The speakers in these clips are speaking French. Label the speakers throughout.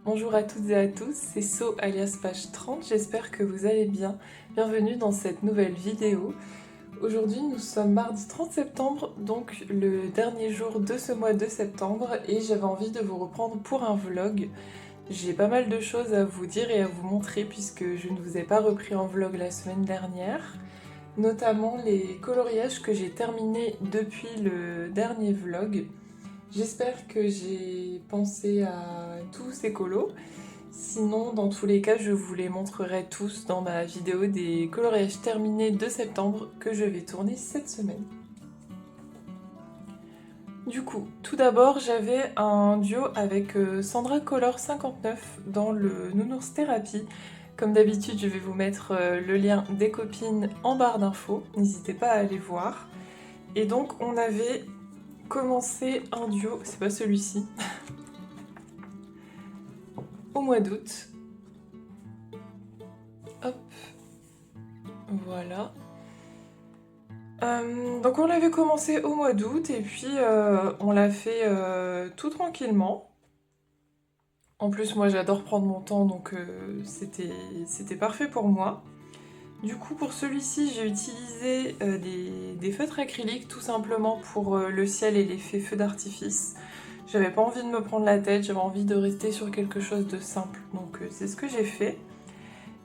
Speaker 1: Bonjour à toutes et à tous, c'est So alias Page 30, j'espère que vous allez bien. Bienvenue dans cette nouvelle vidéo. Aujourd'hui nous sommes mardi 30 septembre, donc le dernier jour de ce mois de septembre, et j'avais envie de vous reprendre pour un vlog. J'ai pas mal de choses à vous dire et à vous montrer puisque je ne vous ai pas repris en vlog la semaine dernière. Notamment les coloriages que j'ai terminés depuis le dernier vlog. J'espère que j'ai pensé à tous ces colos. Sinon, dans tous les cas, je vous les montrerai tous dans ma vidéo des coloriages terminés de septembre que je vais tourner cette semaine. Du coup, tout d'abord, j'avais un duo avec Sandra Color 59 dans le Nounours Thérapie. Comme d'habitude, je vais vous mettre le lien des copines en barre d'infos, n'hésitez pas à aller voir. Et donc, on avait commencé un duo, c'est pas celui-ci, au mois d'août. Hop, voilà. Donc on l'avait commencé au mois d'août et puis on l'a fait tout tranquillement. En plus moi j'adore prendre mon temps donc c'était parfait pour moi. Du coup pour celui-ci j'ai utilisé des feutres acryliques tout simplement pour le ciel et l'effet feu d'artifice. J'avais pas envie de me prendre la tête, j'avais envie de rester sur quelque chose de simple donc c'est ce que j'ai fait.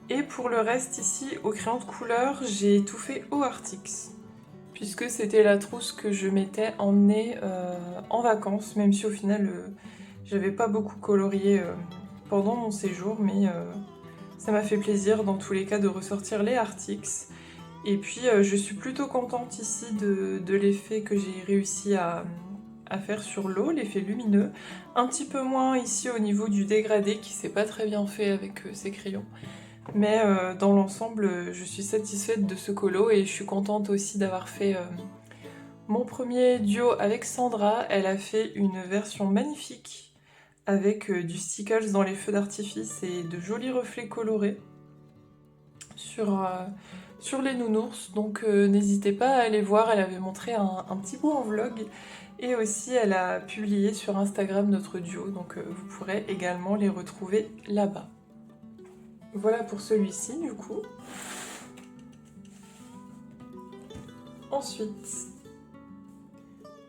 Speaker 1: Et pour le reste ici au crayon de couleur j'ai tout fait au Artix. Puisque c'était la trousse que je m'étais emmenée en vacances, même si au final j'avais pas beaucoup colorié pendant mon séjour, mais ça m'a fait plaisir dans tous les cas de ressortir les Artix. Et puis je suis plutôt contente ici de l'effet que j'ai réussi à faire sur l'eau, l'effet lumineux. Un petit peu moins ici au niveau du dégradé qui s'est pas très bien fait avec ces crayons. Mais dans l'ensemble, je suis satisfaite de ce colo et je suis contente aussi d'avoir fait mon premier duo avec Sandra. Elle a fait une version magnifique avec du stickers dans les feux d'artifice et de jolis reflets colorés sur les nounours. Donc n'hésitez pas à aller voir, elle avait montré un petit bout en vlog. Et aussi elle a publié sur Instagram notre duo, donc vous pourrez également les retrouver là-bas. Voilà pour celui-ci du coup. Ensuite,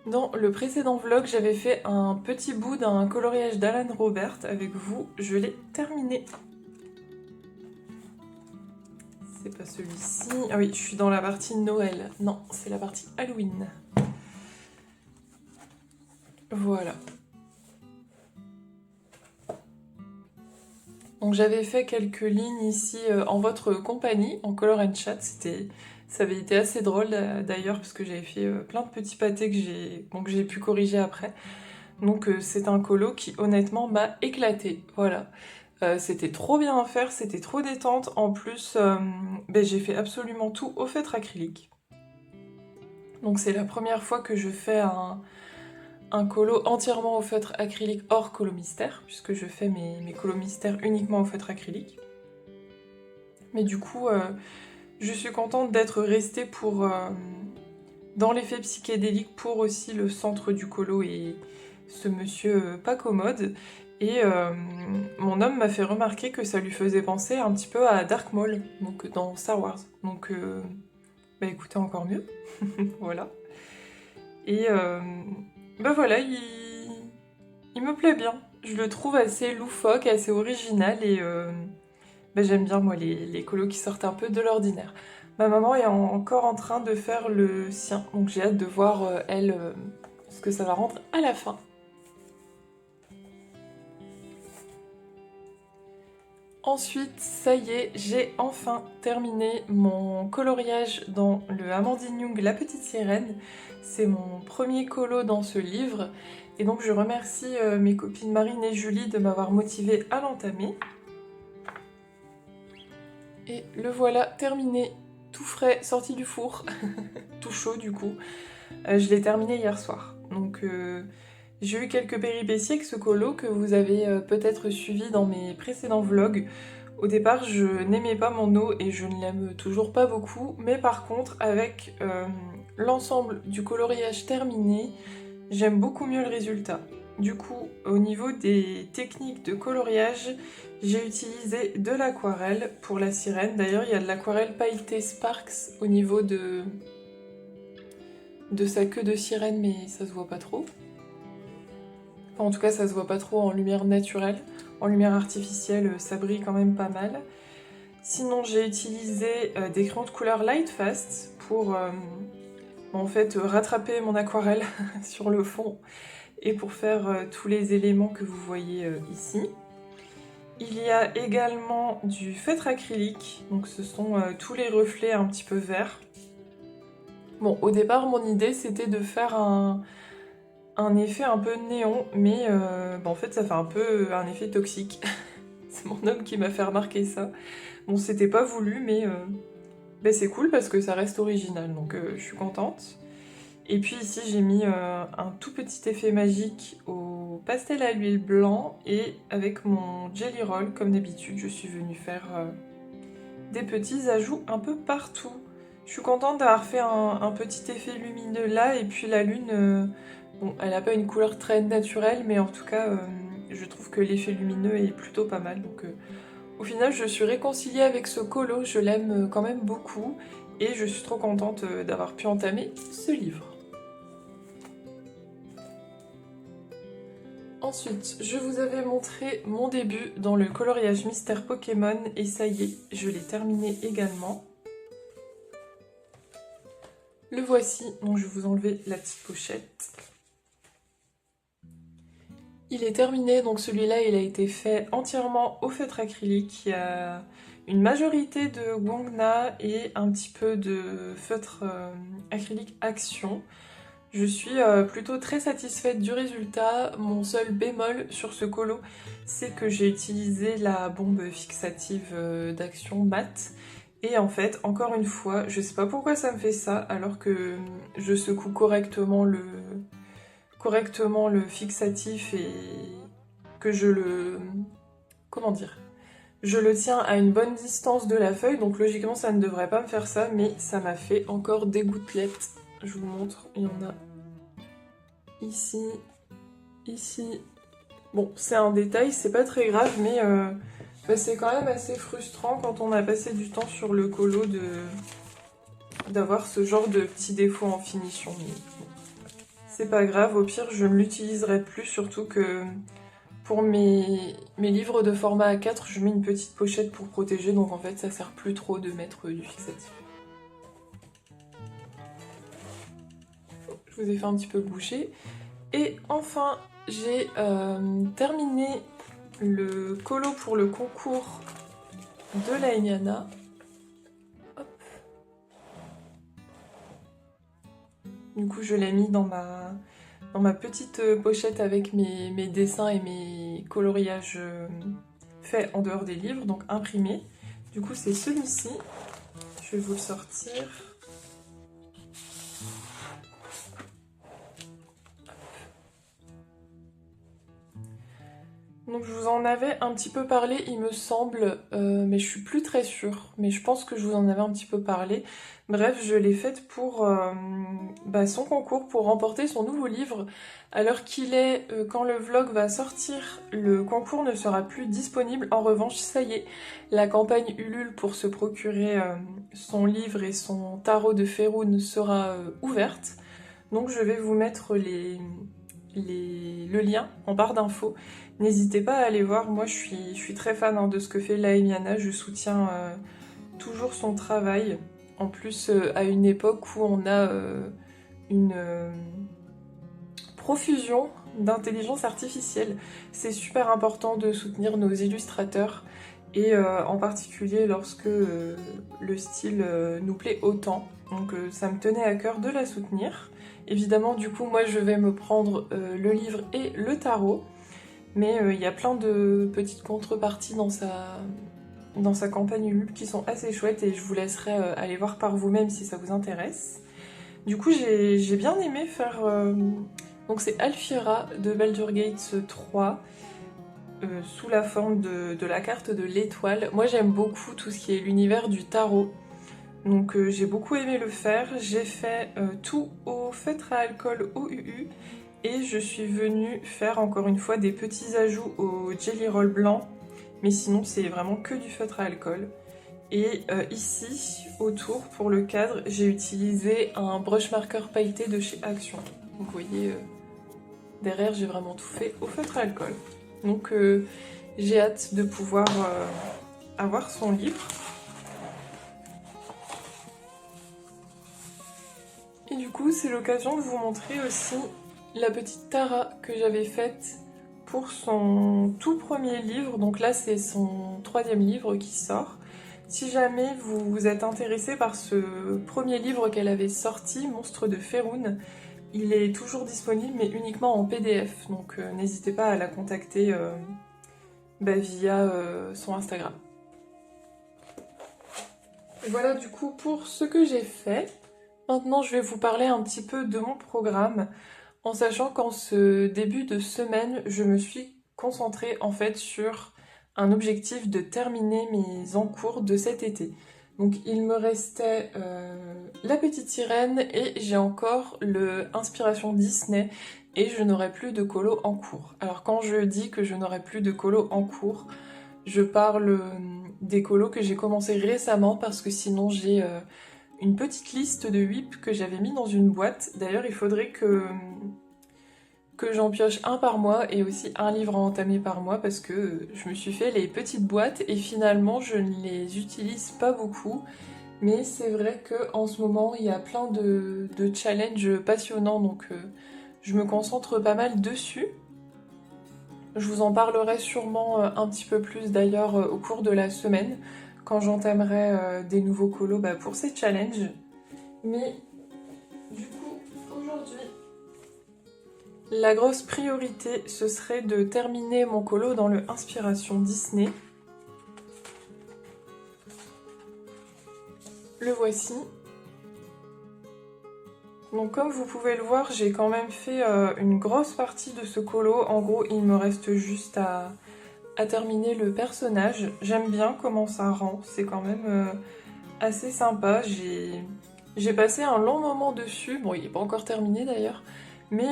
Speaker 1: dans le précédent vlog, j'avais fait un petit bout d'un coloriage d'Alan Robert avec vous. Je l'ai terminé. C'est pas celui-ci. Ah oui, je suis dans la partie Noël. Non, c'est la partie Halloween. Voilà. Donc j'avais fait quelques lignes ici en votre compagnie, en color and chat. Ça avait été assez drôle d'ailleurs parce que j'avais fait plein de petits pâtés que j'ai pu corriger après. Donc c'est un colo qui honnêtement m'a éclaté. Voilà. C'était trop bien à faire, c'était trop détente. En plus, j'ai fait absolument tout au feutre acrylique. Donc c'est la première fois que je fais un colo entièrement au feutre acrylique hors colo mystère, puisque je fais mes colos mystères uniquement au feutre acrylique. Mais du coup, je suis contente d'être restée dans l'effet psychédélique pour aussi le centre du colo et ce monsieur pas commode. Et mon homme m'a fait remarquer que ça lui faisait penser un petit peu à Dark Maul, donc dans Star Wars. Donc, écoutez, encore mieux. Voilà. Et voilà, il me plaît bien. Je le trouve assez loufoque, assez original et j'aime bien moi les colos qui sortent un peu de l'ordinaire. Ma maman est encore en train de faire le sien, donc j'ai hâte de voir elle ce que ça va rendre à la fin. Ensuite, ça y est, j'ai enfin terminé mon coloriage dans le Amandine Young La Petite Sirène. C'est mon premier colo dans ce livre. Et donc je remercie mes copines Marine et Julie de m'avoir motivée à l'entamer. Et le voilà terminé, tout frais, sorti du four, tout chaud du coup. Je l'ai terminé hier soir. Donc j'ai eu quelques péripéties avec ce colo que vous avez peut-être suivi dans mes précédents vlogs. Au départ, je n'aimais pas mon eau et je ne l'aime toujours pas beaucoup, mais par contre, avec l'ensemble du coloriage terminé, j'aime beaucoup mieux le résultat. Du coup, au niveau des techniques de coloriage, j'ai utilisé de l'aquarelle pour la sirène. D'ailleurs, il y a de l'aquarelle pailletée Sparks au niveau de sa queue de sirène, mais ça se voit pas trop. Enfin, en tout cas, ça se voit pas trop en lumière naturelle. En lumière artificielle, ça brille quand même pas mal. Sinon, j'ai utilisé des crayons de couleur Light Fast pour en fait rattraper mon aquarelle sur le fond et pour faire tous les éléments que vous voyez ici. Il y a également du feutre acrylique, donc ce sont tous les reflets un petit peu verts. Bon, au départ, mon idée c'était de faire un effet un peu néon, mais en fait ça fait un peu un effet toxique. C'est mon homme qui m'a fait remarquer ça. Bon, c'était pas voulu, mais c'est cool parce que ça reste original, donc je suis contente. Et puis ici, j'ai mis un tout petit effet magique au pastel à l'huile blanc et avec mon Jelly Roll, comme d'habitude, je suis venue faire des petits ajouts un peu partout. Je suis contente d'avoir fait un petit effet lumineux là, et puis la lune, bon, elle n'a pas une couleur très naturelle, mais en tout cas, je trouve que l'effet lumineux est plutôt pas mal. Donc au final, je suis réconciliée avec ce colo, je l'aime quand même beaucoup, et je suis trop contente d'avoir pu entamer ce livre. Ensuite, je vous avais montré mon début dans le coloriage mystère Pokémon et ça y est, je l'ai terminé également. Le voici, donc je vais vous enlever la petite pochette. Il est terminé, donc celui-là il a été fait entièrement au feutre acrylique. Il y a une majorité de Guangna et un petit peu de feutre acrylique Action. Je suis plutôt très satisfaite du résultat. Mon seul bémol sur ce colo, c'est que j'ai utilisé la bombe fixative d'Action mat. Et en fait, encore une fois, je sais pas pourquoi ça me fait ça, alors que je secoue correctement le fixatif et que je le... Comment dire? Je le tiens à une bonne distance de la feuille, donc logiquement ça ne devrait pas me faire ça, mais ça m'a fait encore des gouttelettes. Je vous montre, il y en a ici, ici. Bon, c'est un détail, c'est pas très grave, mais c'est quand même assez frustrant quand on a passé du temps sur le colo d'avoir ce genre de petits défauts en finition. Mais bon, c'est pas grave, au pire je ne l'utiliserai plus, surtout que pour mes livres de format A4, je mets une petite pochette pour protéger, donc en fait ça sert plus trop de mettre du fixatif. Je vous ai fait un petit peu bouger. Et enfin, j'ai terminé le colo pour le concours de la Emiana. Hop. Du coup, je l'ai mis dans ma petite pochette avec mes dessins et mes coloriages faits en dehors des livres, donc imprimés. Du coup, c'est celui-ci. Je vais vous le sortir. Donc je vous en avais un petit peu parlé, il me semble, mais je suis plus très sûre. Mais je pense que je vous en avais un petit peu parlé. Bref, je l'ai faite pour son concours, pour remporter son nouveau livre. À l'heure qu'il est, quand le vlog va sortir, le concours ne sera plus disponible. En revanche, ça y est, la campagne Ulule pour se procurer son livre et son tarot de Féroun sera ouverte. Donc je vais vous mettre le lien en barre d'infos. N'hésitez pas à aller voir, moi je suis très fan de ce que fait la Emiana, je soutiens toujours son travail. En plus, à une époque où on a une profusion d'intelligence artificielle, c'est super important de soutenir nos illustrateurs et en particulier lorsque le style nous plaît autant. Donc ça me tenait à cœur de la soutenir. Évidemment, du coup, moi je vais me prendre le livre et le tarot. Mais il y a plein de petites contreparties dans sa campagne Ulule qui sont assez chouettes et je vous laisserai aller voir par vous-même si ça vous intéresse. Du coup, j'ai bien aimé faire... Donc c'est Alfira de Baldur's Gate 3 sous la forme de la carte de l'étoile. Moi, j'aime beaucoup tout ce qui est l'univers du tarot. Donc j'ai beaucoup aimé le faire. J'ai fait tout au feutre à alcool OUU Et je suis venue faire encore une fois des petits ajouts au Jelly Roll blanc, mais sinon c'est vraiment que du feutre à alcool. Et ici, autour, pour le cadre, j'ai utilisé un brush marker pailleté de chez Action. Donc vous voyez, derrière j'ai vraiment tout fait au feutre à alcool. Donc j'ai hâte de pouvoir avoir son livre. Et du coup, c'est l'occasion de vous montrer aussi la petite Tara que j'avais faite pour son tout premier livre. Donc là, c'est son 3e livre qui sort. Si jamais vous êtes intéressé par ce premier livre qu'elle avait sorti, Monstre de Féroun, il est toujours disponible, mais uniquement en PDF. Donc n'hésitez pas à la contacter via son Instagram. Et voilà du coup pour ce que j'ai fait. Maintenant, je vais vous parler un petit peu de mon programme, en sachant qu'en ce début de semaine, je me suis concentrée en fait sur un objectif de terminer mes encours de cet été. Donc il me restait La Petite Sirène et j'ai encore le Inspiration Disney et je n'aurai plus de colo en cours. Alors quand je dis que je n'aurai plus de colo en cours, je parle des colos que j'ai commencé récemment parce que sinon j'ai une petite liste de whips que j'avais mis dans une boîte. D'ailleurs, il faudrait que j'en pioche un par mois et aussi un livre à entamer par mois parce que je me suis fait les petites boîtes et finalement je ne les utilise pas beaucoup. Mais c'est vrai qu'en ce moment, il y a plein de challenges passionnants, donc je me concentre pas mal dessus. Je vous en parlerai sûrement un petit peu plus d'ailleurs au cours de la semaine, quand j'entamerai des nouveaux colos pour ces challenges. Mais du coup, aujourd'hui, la grosse priorité, ce serait de terminer mon colo dans le Inspiration Disney. Le voici. Donc comme vous pouvez le voir, j'ai quand même fait une grosse partie de ce colo. En gros, il me reste juste à terminer le personnage. J'aime bien comment ça rend, c'est quand même assez sympa. J'ai passé un long moment dessus, bon il n'est pas encore terminé d'ailleurs, mais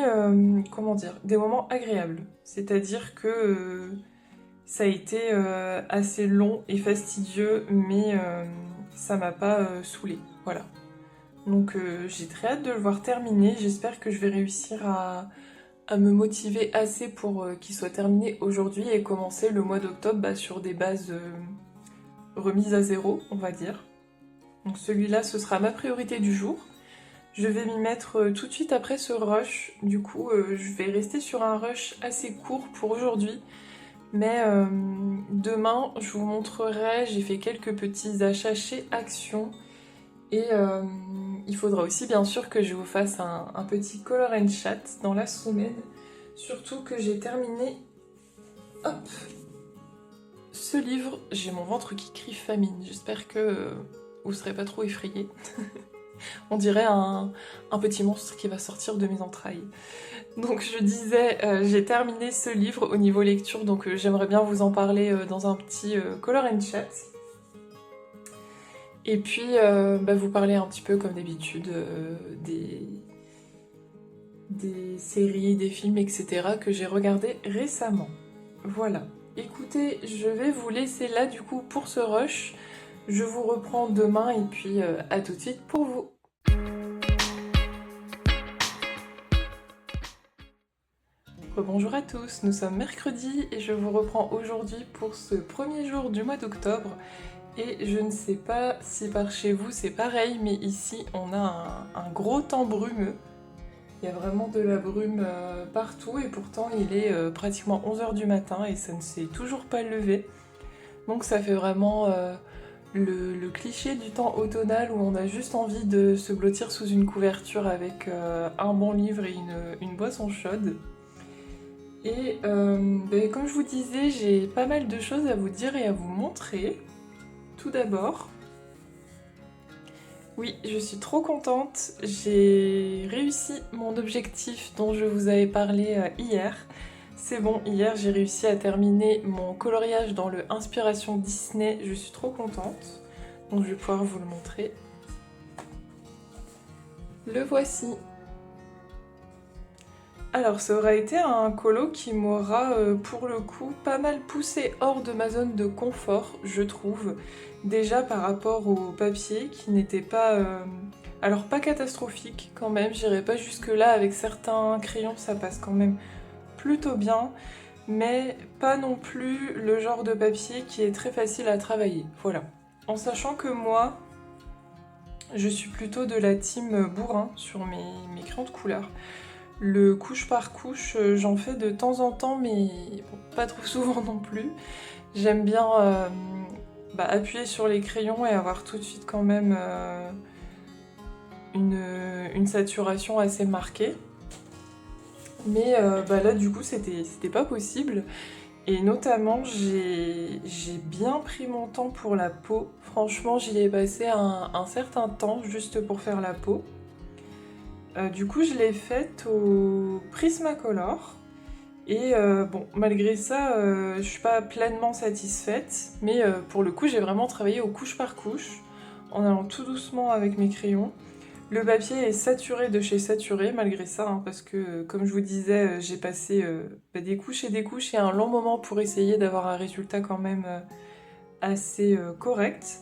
Speaker 1: comment dire, des moments agréables. C'est-à-dire que ça a été assez long et fastidieux, mais ça m'a pas saoulée, voilà. Donc j'ai très hâte de le voir terminer, j'espère que je vais réussir à me motiver assez pour qu'il soit terminé aujourd'hui et commencer le mois d'octobre sur des bases remises à zéro, on va dire. Donc celui-là, ce sera ma priorité du jour. Je vais m'y mettre tout de suite après ce rush. Du coup, je vais rester sur un rush assez court pour aujourd'hui. Mais demain, je vous montrerai, j'ai fait quelques petits achats chez Action. Et il faudra aussi bien sûr que je vous fasse un petit color and chat dans la semaine. Surtout que j'ai terminé, hop, ce livre. J'ai mon ventre qui crie famine. J'espère que vous serez pas trop effrayés. On dirait un petit monstre qui va sortir de mes entrailles. Donc je disais, j'ai terminé ce livre au niveau lecture, donc j'aimerais bien vous en parler dans un petit color and chat. Et puis vous parler un petit peu comme d'habitude des séries, des films, etc. que j'ai regardés récemment. Voilà. Écoutez, je vais vous laisser là du coup pour ce rush. Je vous reprends demain et puis à tout de suite pour vous. Bonjour à tous, nous sommes mercredi et je vous reprends aujourd'hui pour ce premier jour du mois d'octobre. Et je ne sais pas si par chez vous c'est pareil, mais ici on a un gros temps brumeux. Il y a vraiment de la brume partout et pourtant il est pratiquement 11h du matin et ça ne s'est toujours pas levé. Donc ça fait vraiment le cliché du temps automnal où on a juste envie de se blottir sous une couverture avec un bon livre et une boisson chaude. Et comme je vous disais, j'ai pas mal de choses à vous dire et à vous montrer. Tout d'abord, oui, je suis trop contente, j'ai réussi mon objectif dont je vous avais parlé hier. C'est bon, hier j'ai réussi à terminer mon coloriage dans le Inspiration Disney, je suis trop contente. Donc je vais pouvoir vous le montrer. Le voici. Alors ça aura été un colo qui m'aura pour le coup pas mal poussé hors de ma zone de confort, je trouve. Déjà par rapport au papier qui n'était pas... alors pas catastrophique quand même, j'irai pas jusque là, avec certains crayons ça passe quand même plutôt bien, mais pas non plus le genre de papier qui est très facile à travailler, voilà. En sachant que moi, je suis plutôt de la team bourrin sur mes crayons de couleur. Le couche par couche, j'en fais de temps en temps, mais bon, pas trop souvent non plus. J'aime bien appuyer sur les crayons et avoir tout de suite quand même une saturation assez marquée. Mais là du coup c'était pas possible. Et notamment j'ai bien pris mon temps pour la peau. Franchement j'y ai passé un certain temps juste pour faire la peau. Du coup, je l'ai faite au Prismacolor. Et bon, malgré ça, je suis pas pleinement satisfaite. Mais pour le coup, j'ai vraiment travaillé au couche par couche, en allant tout doucement avec mes crayons. Le papier est saturé de chez saturé, malgré ça, hein, parce que, comme je vous disais, j'ai passé des couches et un long moment pour essayer d'avoir un résultat quand même assez correct.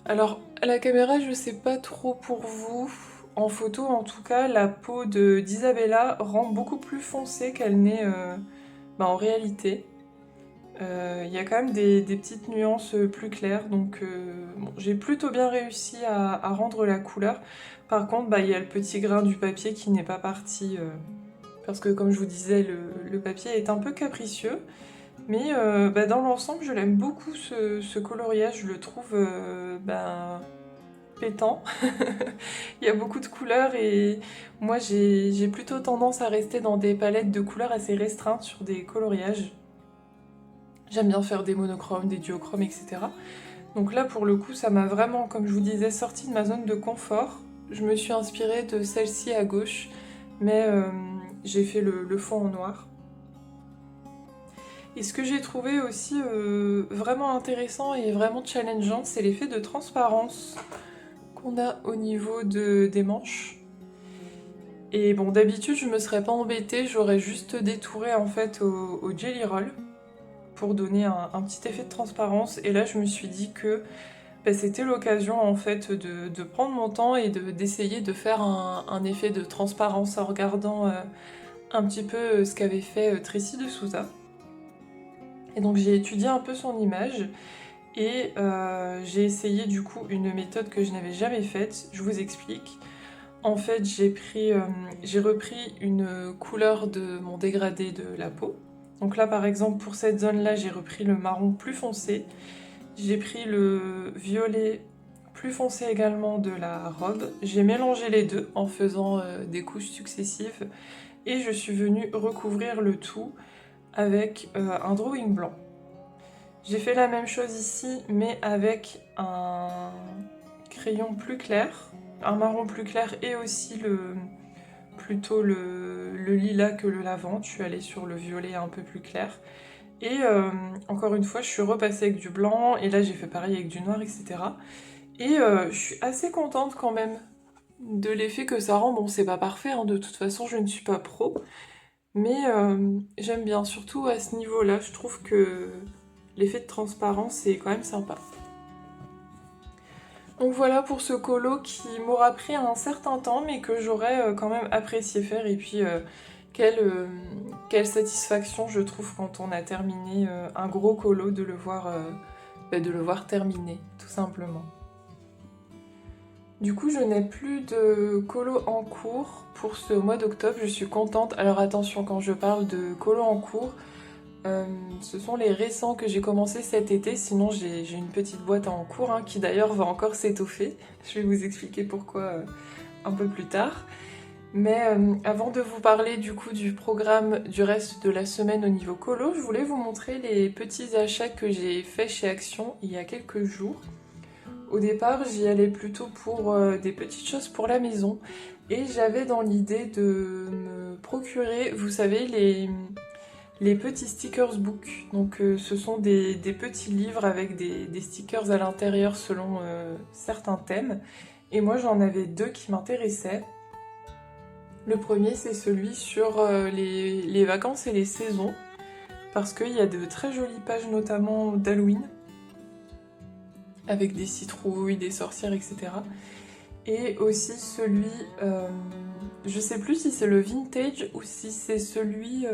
Speaker 1: Alors, à la caméra, je sais pas trop pour vous. En photo, en tout cas, la peau d'Isabella rend beaucoup plus foncée qu'elle n'est en réalité. Il y a quand même des petites nuances plus claires, donc bon, j'ai plutôt bien réussi à rendre la couleur. Par contre, il y a le petit grain du papier qui n'est pas parti, parce que comme je vous disais, le papier est un peu capricieux. Mais dans l'ensemble, je l'aime beaucoup ce coloriage, je le trouve pétant. Il y a beaucoup de couleurs et moi j'ai plutôt tendance à rester dans des palettes de couleurs assez restreintes sur des coloriages. J'aime bien faire des monochromes, des duochromes, etc. Donc là pour le coup ça m'a vraiment, comme je vous disais, sorti de ma zone de confort. Je me suis inspirée de celle-ci à gauche, mais j'ai fait le fond en noir. Et ce que j'ai trouvé aussi vraiment intéressant et vraiment challengeant, c'est l'effet de transparence qu'on a au niveau des manches. Et bon, d'habitude, je me serais pas embêtée, j'aurais juste détouré en fait au Jelly Roll pour donner un petit effet de transparence. Et là, je me suis dit que c'était l'occasion en fait de prendre mon temps et d'essayer de faire un effet de transparence en regardant un petit peu ce qu'avait fait Tracy de Souza. Et donc j'ai étudié un peu son image et j'ai essayé du coup une méthode que je n'avais jamais faite, je vous explique. En fait, j'ai repris une couleur de mon dégradé de la peau. Donc là, par exemple, pour cette zone-là, j'ai repris le marron plus foncé. J'ai pris le violet plus foncé également de la robe. J'ai mélangé les deux en faisant des couches successives. Et je suis venue recouvrir le tout avec un drawing blanc. J'ai fait la même chose ici, mais avec un crayon plus clair, un marron plus clair et aussi plutôt le lilas que le lavande. Je suis allée sur le violet un peu plus clair. Et encore une fois, je suis repassée avec du blanc, et là j'ai fait pareil avec du noir, etc. Et je suis assez contente quand même de l'effet que ça rend. Bon, c'est pas parfait, hein, de toute façon je ne suis pas pro, mais j'aime bien, surtout à ce niveau-là, je trouve que l'effet de transparence est quand même sympa. Donc voilà pour ce colo qui m'aura pris un certain temps, mais que j'aurais quand même apprécié faire. Et puis quelle satisfaction je trouve quand on a terminé un gros colo de le voir terminé, tout simplement. Du coup, je n'ai plus de colo en cours pour ce mois d'octobre, je suis contente. Alors attention, quand je parle de colo en cours, ce sont les récents que j'ai commencé cet été, sinon j'ai une petite boîte en cours qui d'ailleurs va encore s'étoffer. Je vais vous expliquer pourquoi un peu plus tard. Mais avant de vous parler du coup du programme du reste de la semaine au niveau colo, je voulais vous montrer les petits achats que j'ai faits chez Action il y a quelques jours. Au départ, j'y allais plutôt pour des petites choses pour la maison et j'avais dans l'idée de me procurer, vous savez, les petits stickers book. Donc ce sont des petits livres avec des stickers à l'intérieur selon certains thèmes. Et moi j'en avais deux qui m'intéressaient. Le premier, c'est celui sur les vacances et les saisons, parce qu'il y a de très jolies pages, notamment d'Halloween, avec des citrouilles, des sorcières, etc. Et aussi celui, je sais plus si c'est le vintage ou si c'est celui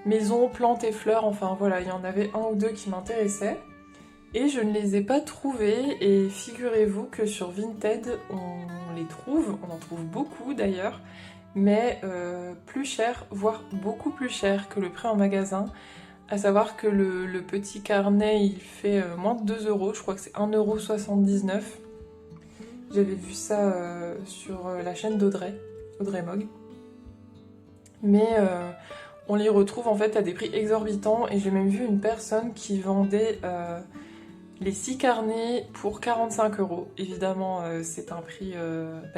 Speaker 1: maison, plantes et fleurs, enfin voilà, il y en avait un ou deux qui m'intéressaient. Et je ne les ai pas trouvés, et figurez-vous que sur Vinted, on les trouve, on en trouve beaucoup d'ailleurs, mais plus cher, voire beaucoup plus cher que le prix en magasin. À savoir que le petit carnet, il fait moins de 2 euros, je crois que c'est 1,79 €. J'avais vu ça sur la chaîne d'Audrey, Audrey Mogg. Mais on les retrouve en fait à des prix exorbitants, et j'ai même vu une personne qui vendait les 6 carnets pour 45 euros. Évidemment, c'est un prix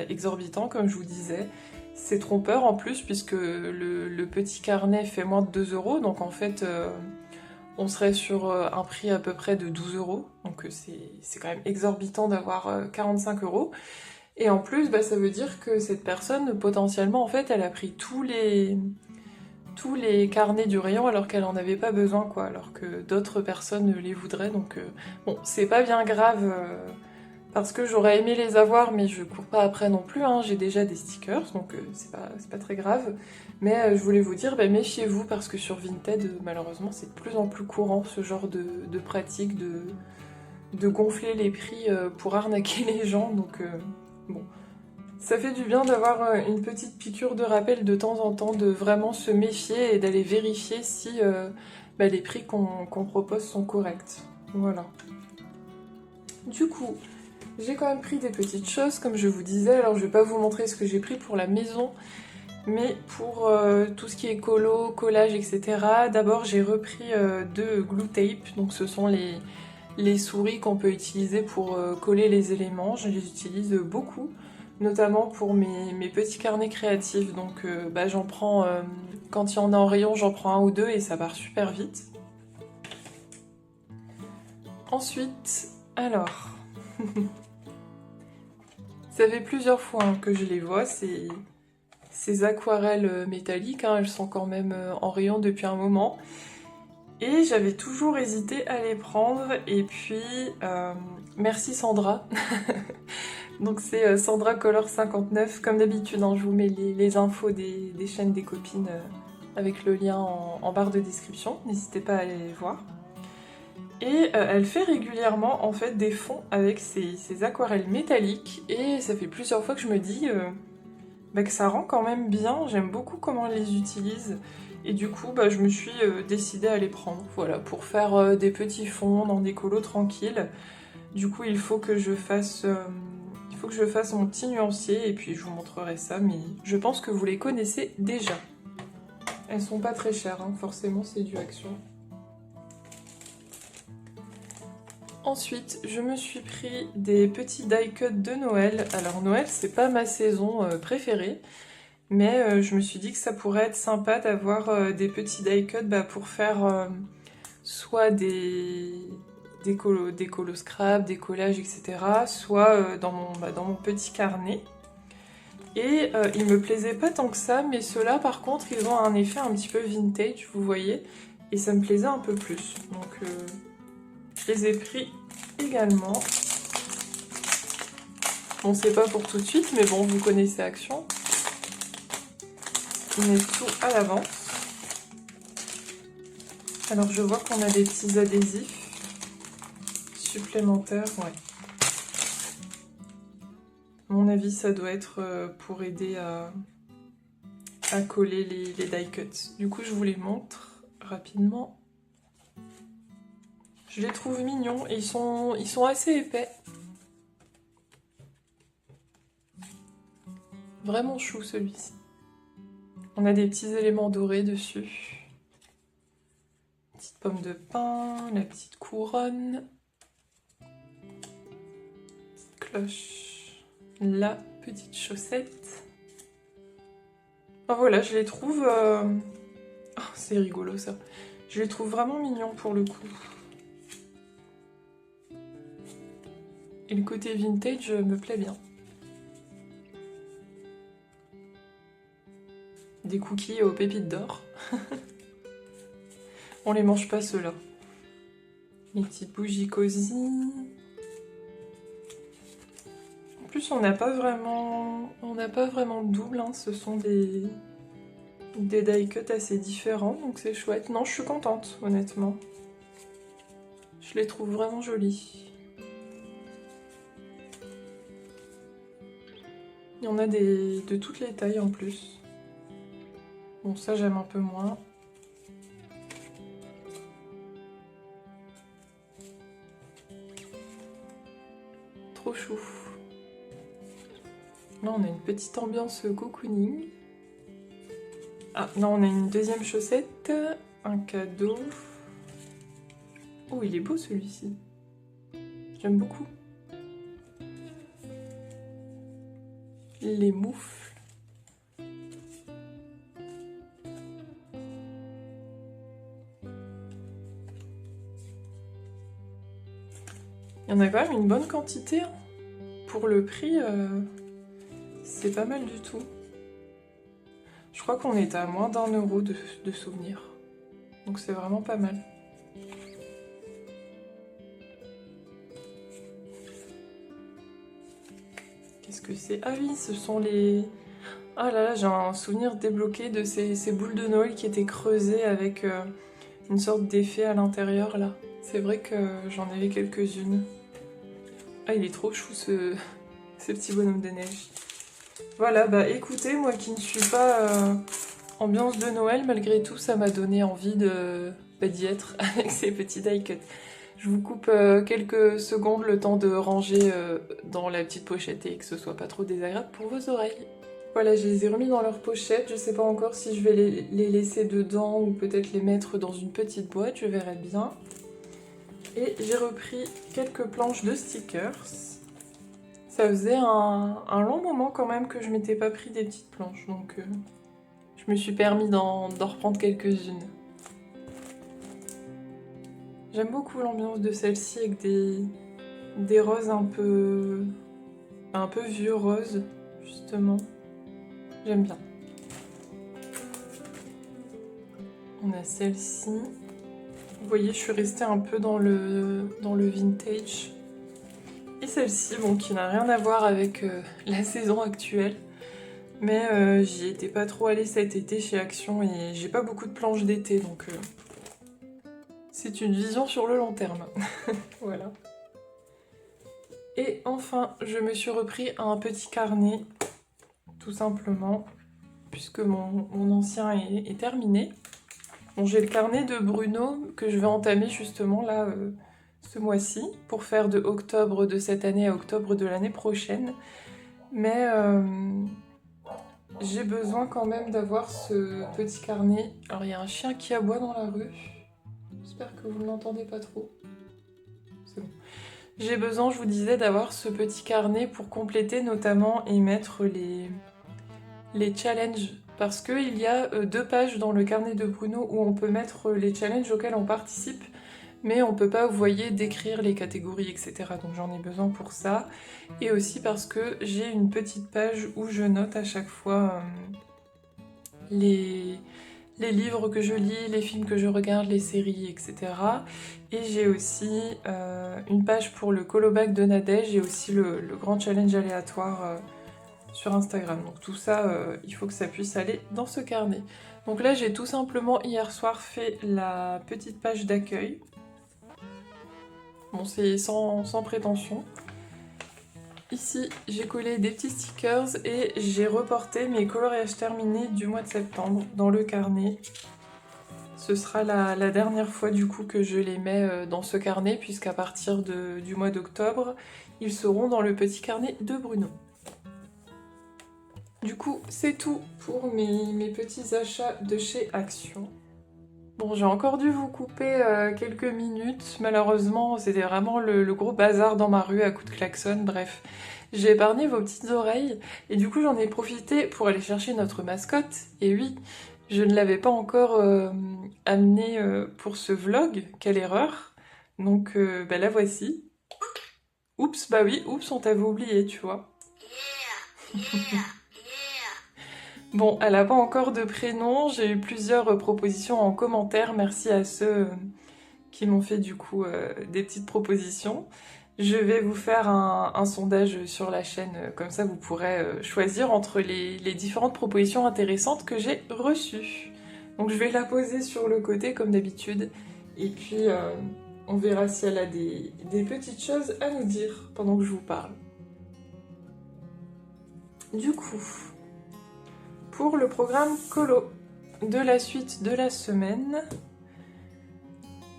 Speaker 1: exorbitant, comme je vous disais. C'est trompeur en plus, puisque le petit carnet fait moins de 2 euros, donc en fait, on serait sur un prix à peu près de 12 euros. Donc c'est quand même exorbitant d'avoir 45 euros. Et en plus, ça veut dire que cette personne, potentiellement, en fait, elle a pris tous les carnets du rayon alors qu'elle en avait pas besoin, quoi, alors que d'autres personnes les voudraient. Donc bon, c'est pas bien grave parce que j'aurais aimé les avoir, mais je cours pas après non plus, hein. J'ai déjà des stickers, donc c'est pas très grave. Mais je voulais vous dire, méfiez-vous, parce que sur Vinted, malheureusement, c'est de plus en plus courant ce genre de pratique de gonfler les prix pour arnaquer les gens. Donc bon, ça fait du bien d'avoir une petite piqûre de rappel de temps en temps, de vraiment se méfier et d'aller vérifier si les prix qu'on propose sont corrects. Voilà. Du coup, j'ai quand même pris des petites choses, comme je vous disais. Alors je vais pas vous montrer ce que j'ai pris pour la maison, mais pour tout ce qui est colo, collage, etc. D'abord j'ai repris deux glue tape, donc ce sont les souris qu'on peut utiliser pour coller les éléments. Je les utilise beaucoup, notamment pour mes petits carnets créatifs. Donc j'en prends, quand il y en a en rayon, j'en prends un ou deux et ça part super vite. Ensuite, alors, ça fait plusieurs fois que je les vois, ces aquarelles métalliques, hein, elles sont quand même en rayon depuis un moment. Et j'avais toujours hésité à les prendre, et puis merci Sandra. Donc c'est Sandra Color 59, comme d'habitude, hein, je vous mets les infos des chaînes des copines avec le lien en barre de description, n'hésitez pas à aller les voir. Et elle fait régulièrement en fait des fonds avec ces aquarelles métalliques, et ça fait plusieurs fois que je me dis que ça rend quand même bien, j'aime beaucoup comment elle les utilise. Et du coup, je me suis décidée à les prendre, voilà, pour faire des petits fonds dans des colos tranquilles. Du coup, il faut que je fasse mon petit nuancier, et puis je vous montrerai ça, mais je pense que vous les connaissez déjà. Elles sont pas très chères, hein, forcément c'est du Action. Ensuite, je me suis pris des petits die cuts de Noël. Alors Noël, c'est pas ma saison préférée, mais je me suis dit que ça pourrait être sympa d'avoir des petits die cuts pour faire soit des colos scrap, des collages, etc. Soit dans mon petit carnet. Et ils me plaisaient pas tant que ça, mais ceux-là par contre ils ont un effet un petit peu vintage, vous voyez, et ça me plaisait un peu plus. Donc je les ai pris également. Bon, c'est pas pour tout de suite, mais bon, vous connaissez Action. On met tout à l'avance. Alors je vois qu'on a des petits adhésifs supplémentaires, ouais. À mon avis, ça doit être pour aider à coller les die cuts. Du coup, je vous les montre rapidement. Je les trouve mignons et ils sont assez épais. Vraiment chou celui-ci. On a des petits éléments dorés dessus. Petite pomme de pin, la petite couronne. Petite cloche. La petite chaussette. Enfin, voilà, je les trouve... Oh, c'est rigolo ça. Je les trouve vraiment mignons pour le coup. Et le côté vintage me plaît bien. des cookies aux pépites d'or. On les mange pas ceux-là. Les petites bougies cosy. En plus, on n'a pas vraiment de double, hein. Ce sont des die cuts assez différents, donc c'est chouette. Non, je suis contente, honnêtement. Je les trouve vraiment jolis. Il y en a de toutes les tailles en plus. Bon, ça j'aime un peu moins. Trop chou. Là, on a une petite ambiance cocooning. Ah, non, on a une deuxième chaussette. Un cadeau. Oh, il est beau celui-ci. J'aime beaucoup. Les moufles. Il y en a quand même une bonne quantité, hein. Pour le prix, c'est pas mal du tout. Je crois qu'on est à moins d'1 € de souvenirs. Donc c'est vraiment pas mal. Qu'est-ce que c'est? Ah oui, ce sont les... Ah là là, j'ai un souvenir débloqué de ces boules de Noël qui étaient creusées avec une sorte d'effet à l'intérieur là. C'est vrai que j'en avais quelques-unes. Ah, il est trop chou ce petit bonhomme de neige. Voilà, bah écoutez, moi qui ne suis pas ambiance de Noël, malgré tout, ça m'a donné envie d'y être avec ces petits die cuts. Je vous coupe quelques secondes le temps de ranger dans la petite pochette et que ce soit pas trop désagréable pour vos oreilles. Voilà, je les ai remis dans leur pochette. Je sais pas encore si je vais les laisser dedans ou peut-être les mettre dans une petite boîte, je verrai bien. Et j'ai repris quelques planches de stickers. Ça faisait un long moment quand même que je m'étais pas pris des petites planches, donc je me suis permis d'en reprendre quelques-unes. J'aime beaucoup l'ambiance de celle-ci avec des roses un peu vieux roses, justement. J'aime bien. On a celle-ci. Vous voyez, je suis restée un peu dans le vintage. Et celle-ci, bon, qui n'a rien à voir avec la saison actuelle. Mais j'y étais pas trop allée cet été chez Action et j'ai pas beaucoup de planches d'été, donc c'est une vision sur le long terme. Voilà. Et enfin, je me suis repris un petit carnet, tout simplement, puisque mon ancien est terminé. Bon, j'ai le carnet de Bruno que je vais entamer justement là ce mois-ci pour faire de octobre de cette année à octobre de l'année prochaine. Mais j'ai besoin quand même d'avoir ce petit carnet. Alors il y a un chien qui aboie dans la rue. J'espère que vous ne l'entendez pas trop. C'est bon. J'ai besoin, je vous disais, d'avoir ce petit carnet pour compléter notamment et mettre les challenges. Parce qu'il y a 2 pages dans le carnet de Bruno où on peut mettre les challenges auxquels on participe, mais on peut pas, vous voyez, décrire les catégories, etc. Donc j'en ai besoin pour ça. Et aussi parce que j'ai une petite page où je note à chaque fois les livres que je lis, les films que je regarde, les séries, etc. Et j'ai aussi une page pour le colobac de Nadège et aussi le grand challenge aléatoire sur Instagram. Donc tout ça, il faut que ça puisse aller dans ce carnet. Donc là, j'ai tout simplement hier soir fait la petite page d'accueil. Bon, c'est sans prétention. Ici, j'ai collé des petits stickers et j'ai reporté mes coloriages terminés du mois de septembre dans le carnet. Ce sera la dernière fois du coup que je les mets dans ce carnet, puisqu'à partir du mois d'octobre, ils seront dans le petit carnet de Bruno. Du coup, c'est tout pour mes petits achats de chez Action. Bon, j'ai encore dû vous couper quelques minutes. Malheureusement, c'était vraiment le gros bazar dans ma rue à coups de klaxon. Bref, j'ai épargné vos petites oreilles. Et du coup, j'en ai profité pour aller chercher notre mascotte. Et oui, je ne l'avais pas encore amenée pour ce vlog. Quelle erreur. Donc, bah la voici. Oups, bah oui, oups, on t'avait oublié, tu vois. Bon, elle n'a pas encore de prénom, j'ai eu plusieurs propositions en commentaire, merci à ceux qui m'ont fait du coup des petites propositions. Je vais vous faire un sondage sur la chaîne, comme ça vous pourrez choisir entre les différentes propositions intéressantes que j'ai reçues. Donc je vais la poser sur le côté comme d'habitude, et puis on verra si elle a des petites choses à nous dire pendant que je vous parle. Du coup, pour le programme colo de la suite de la semaine,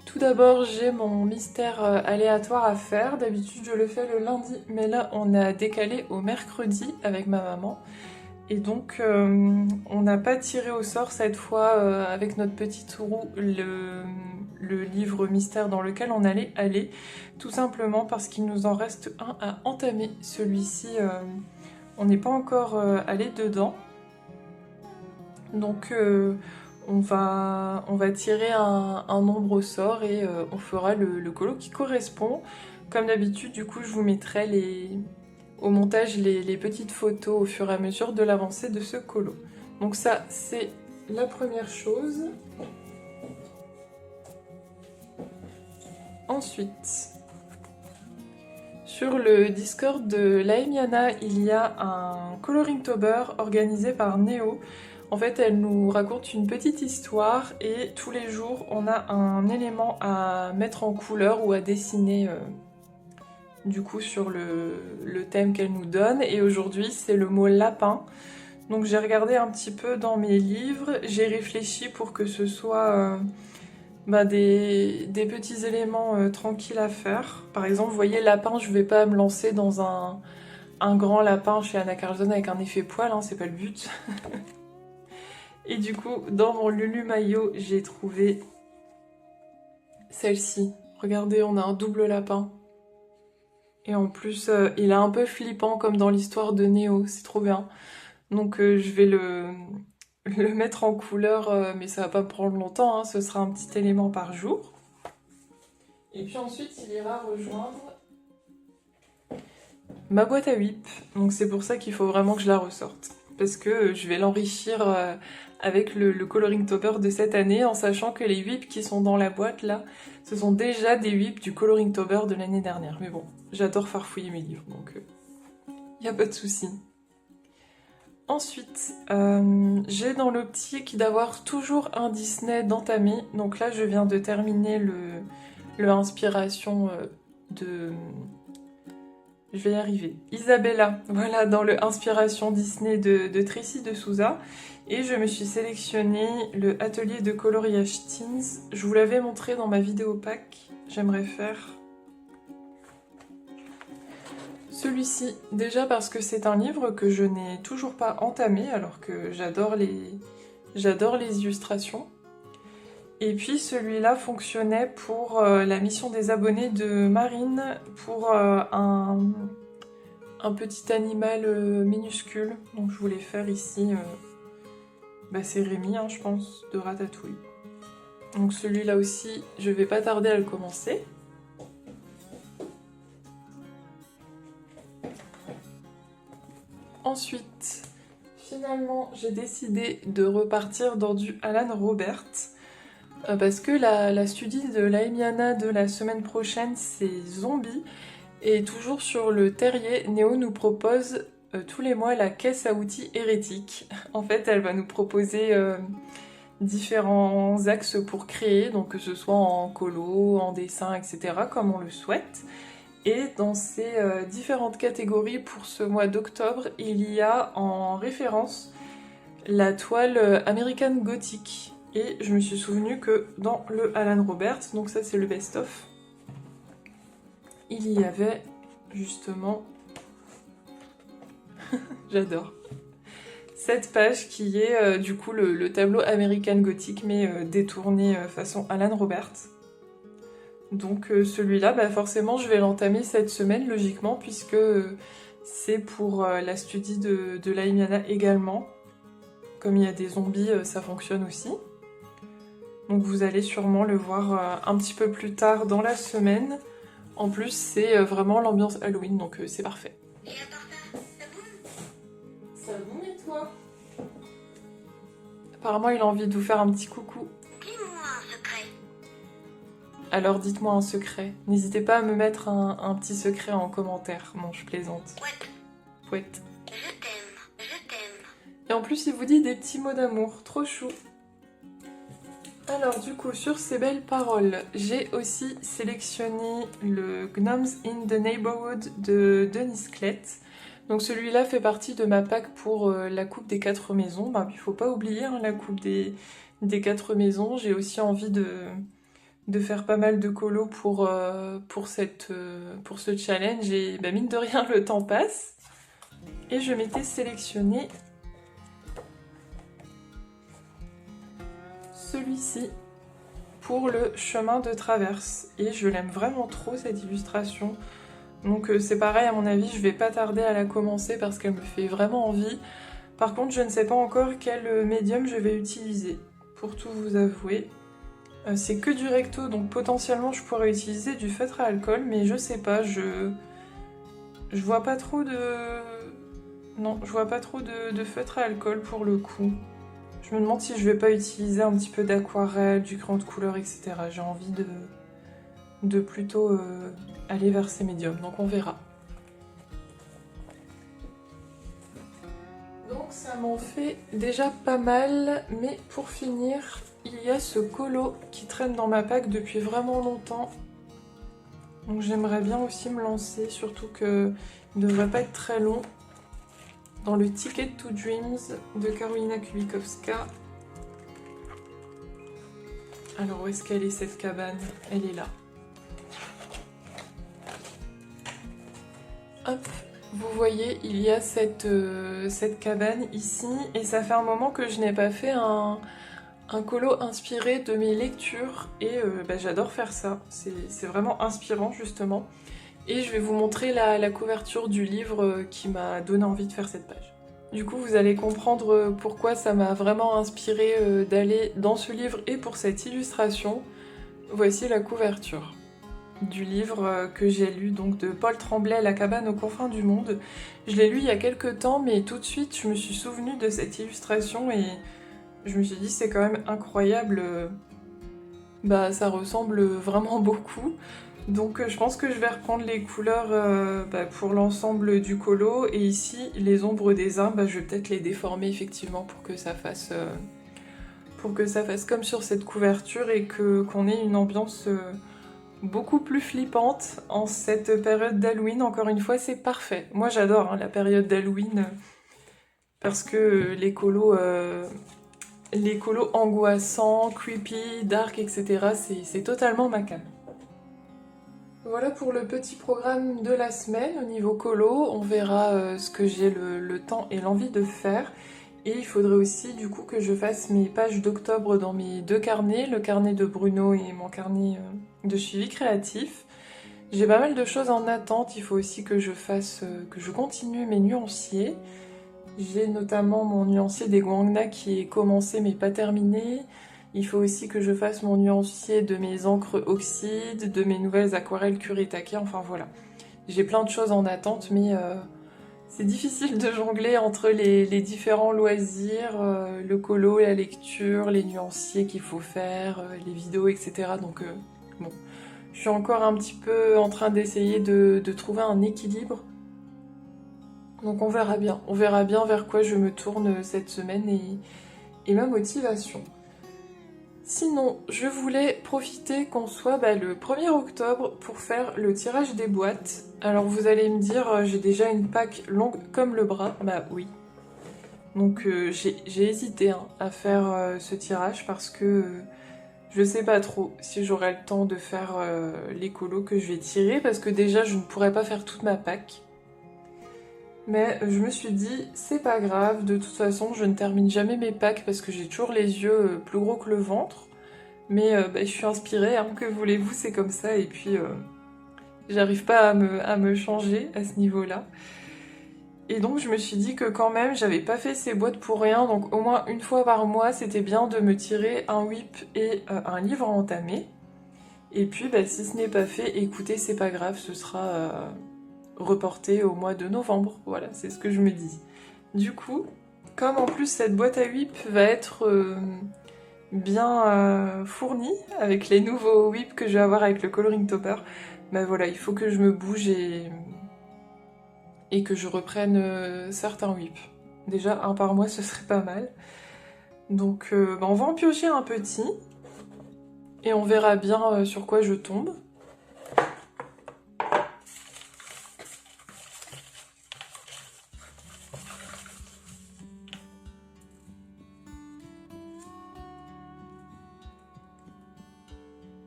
Speaker 1: tout d'abord, j'ai mon mystère aléatoire à faire. D'habitude, je le fais le lundi, mais là, on a décalé au mercredi avec ma maman. Et donc, on n'a pas tiré au sort cette fois avec notre petite roue le livre mystère dans lequel on allait aller. Tout simplement parce qu'il nous en reste un à entamer. Celui-ci, on n'est pas encore allé dedans. Donc... on va tirer un nombre au sort et on fera le colo qui correspond. Comme d'habitude, du coup, je vous mettrai au montage les petites photos au fur et à mesure de l'avancée de ce colo. Donc ça, c'est la première chose. Ensuite, sur le Discord de Laemiana, il y a un Coloringtober organisé par Néo. En fait, elle nous raconte une petite histoire et tous les jours, on a un élément à mettre en couleur ou à dessiner du coup sur le thème qu'elle nous donne. Et aujourd'hui, c'est le mot lapin. Donc j'ai regardé un petit peu dans mes livres, j'ai réfléchi pour que ce soit des petits éléments tranquilles à faire. Par exemple, vous voyez, lapin, je vais pas me lancer dans un grand lapin chez Anna Carlson avec un effet poil, hein, c'est pas le but. Et du coup, dans mon Lulu Maillot, j'ai trouvé celle-ci. Regardez, on a un double lapin. Et en plus, il est un peu flippant comme dans l'histoire de Néo, c'est trop bien. Donc je vais le mettre en couleur, mais ça va pas me prendre longtemps, hein, ce sera un petit élément par jour. Et puis ensuite, il ira rejoindre ma boîte à whip. Donc c'est pour ça qu'il faut vraiment que je la ressorte. Parce que je vais l'enrichir avec le Coloringtober de cette année, en sachant que les whips qui sont dans la boîte là, ce sont déjà des whips du Coloringtober de l'année dernière. Mais bon, j'adore farfouiller mes livres, donc y a pas de souci. Ensuite, j'ai dans l'optique d'avoir toujours un Disney d'entamé. Donc là, je viens de terminer le Inspiration de... Je vais y arriver. Isabella, voilà, dans le Inspiration Disney de Tracy de Souza. Et je me suis sélectionné le atelier de coloriage Teens. Je vous l'avais montré dans ma vidéo pack. J'aimerais faire celui-ci. Déjà parce que c'est un livre que je n'ai toujours pas entamé, alors que j'adore les illustrations. Et puis celui-là fonctionnait pour la mission des abonnés de Marine, pour un petit animal minuscule. Donc je voulais faire ici, c'est Rémi, hein, je pense, de Ratatouille. Donc celui-là aussi, je vais pas tarder à le commencer. Ensuite, finalement, j'ai décidé de repartir dans du Alan Robert. Parce que la studie de Laemiana de la semaine prochaine, c'est Zombie. Et toujours sur le terrier, Néo nous propose tous les mois la caisse à outils hérétique. En fait, elle va nous proposer différents axes pour créer, donc que ce soit en colo, en dessin, etc., comme on le souhaite. Et dans ces différentes catégories pour ce mois d'octobre, il y a en référence la toile American Gothic. Et je me suis souvenu que dans le Alan Robert, donc ça c'est le best-of, il y avait justement, j'adore, cette page qui est du coup le tableau American Gothic mais détourné façon Alan Robert. Donc celui-là, forcément je vais l'entamer cette semaine logiquement puisque c'est pour la studie de Laemiana également. Comme il y a des zombies, ça fonctionne aussi. Donc vous allez sûrement le voir un petit peu plus tard dans la semaine. En plus, c'est vraiment l'ambiance Halloween, donc c'est parfait.
Speaker 2: Et à part ça, ça boum?
Speaker 1: Ça boum et toi? Apparemment, il a envie de vous faire un petit coucou.
Speaker 2: Dis-moi un secret.
Speaker 1: Alors dites-moi un secret. N'hésitez pas à me mettre un petit secret en commentaire. Non, je plaisante.
Speaker 2: Pouette,
Speaker 1: Pouette.
Speaker 2: je t'aime, je t'aime.
Speaker 1: Et en plus, il vous dit des petits mots d'amour. Trop chou. Alors du coup, sur ces belles paroles, j'ai aussi sélectionné le Gnomes in the Neighborhood de Denis Klett. Donc celui-là fait partie de ma pack pour la coupe des 4 maisons. Ben, il faut pas oublier hein, la coupe des 4 maisons. J'ai aussi envie de faire pas mal de colos pour ce challenge. Et ben, mine de rien, le temps passe. Et je m'étais sélectionné celui-ci pour le chemin de traverse. Et je l'aime vraiment trop cette illustration. Donc c'est pareil, à mon avis, je vais pas tarder à la commencer parce qu'elle me fait vraiment envie. Par contre, je ne sais pas encore quel médium je vais utiliser, pour tout vous avouer. C'est que du recto, donc potentiellement je pourrais utiliser du feutre à alcool, mais je sais pas, je vois pas trop de... Non, je vois pas trop de feutre à alcool pour le coup. Je me demande si je vais pas utiliser un petit peu d'aquarelle, du crayon de couleur, etc. J'ai envie de plutôt aller vers ces médiums, donc on verra. Donc ça m'en fait déjà pas mal, mais pour finir, il y a ce colo qui traîne dans ma pack depuis vraiment longtemps. Donc j'aimerais bien aussi me lancer, surtout qu'il ne devrait pas être très long. Dans le Ticket to Dreams de Karolina Kulikowska. Alors où est-ce qu'elle est cette cabane? Elle est là. Hop, vous voyez, il y a cette cabane ici, et ça fait un moment que je n'ai pas fait un colo inspiré de mes lectures, et bah, j'adore faire ça, c'est vraiment inspirant justement. Et je vais vous montrer la couverture du livre qui m'a donné envie de faire cette page. Du coup, vous allez comprendre pourquoi ça m'a vraiment inspiré d'aller dans ce livre et pour cette illustration. Voici la couverture du livre que j'ai lu, donc de Paul Tremblay, La cabane aux confins du monde. Je l'ai lu il y a quelques temps, mais tout de suite, je me suis souvenue de cette illustration et je me suis dit c'est quand même incroyable. Bah, ça ressemble vraiment beaucoup. Donc je pense que je vais reprendre les couleurs pour l'ensemble du colo. Et ici, les ombres des arbres, je vais peut-être les déformer effectivement pour que ça fasse comme sur cette couverture et qu'on ait une ambiance beaucoup plus flippante en cette période d'Halloween. Encore une fois, c'est parfait. Moi j'adore hein, la période d'Halloween parce que les colos angoissants, creepy, dark, etc. c'est totalement ma came. Voilà pour le petit programme de la semaine au niveau colo. On verra ce que j'ai le temps et l'envie de faire. Et il faudrait aussi du coup que je fasse mes pages d'octobre dans mes deux carnets, le carnet de Bruno et mon carnet de suivi créatif. J'ai pas mal de choses en attente, il faut aussi que je continue mes nuanciers. J'ai notamment mon nuancier des Guangna qui est commencé mais pas terminé. Il faut aussi que je fasse mon nuancier de mes encres oxydes, de mes nouvelles aquarelles Kuretake, enfin voilà. J'ai plein de choses en attente, mais c'est difficile de jongler entre les différents loisirs, le colo, la lecture, les nuanciers qu'il faut faire, les vidéos, etc. Donc bon, je suis encore un petit peu en train d'essayer de trouver un équilibre. Donc on verra bien vers quoi je me tourne cette semaine et ma motivation. Sinon, je voulais profiter qu'on soit le 1er octobre pour faire le tirage des boîtes. Alors vous allez me dire, j'ai déjà une pack longue comme le bras. Bah oui. Donc j'ai hésité hein, à faire ce tirage parce que je sais pas trop si j'aurai le temps de faire les colos que je vais tirer. Parce que déjà, je ne pourrais pas faire toute ma pack. Mais je me suis dit, c'est pas grave, de toute façon, je ne termine jamais mes packs parce que j'ai toujours les yeux plus gros que le ventre. Mais je suis inspirée, hein, que voulez-vous, c'est comme ça. Et puis, j'arrive pas à me changer à ce niveau-là. Et donc, je me suis dit que quand même, j'avais pas fait ces boîtes pour rien. Donc, au moins une fois par mois, c'était bien de me tirer un whip et un livre à entamer. Et puis, si ce n'est pas fait, écoutez, c'est pas grave, ce sera reporté au mois de novembre. Voilà, c'est ce que je me dis. Du coup, comme en plus cette boîte à whip va être bien fournie avec les nouveaux whips que je vais avoir avec le coloring topper, bah voilà, il faut que je me bouge et que je reprenne certains whips. Déjà un par mois ce serait pas mal. Donc bah on va en piocher un petit et on verra bien sur quoi je tombe.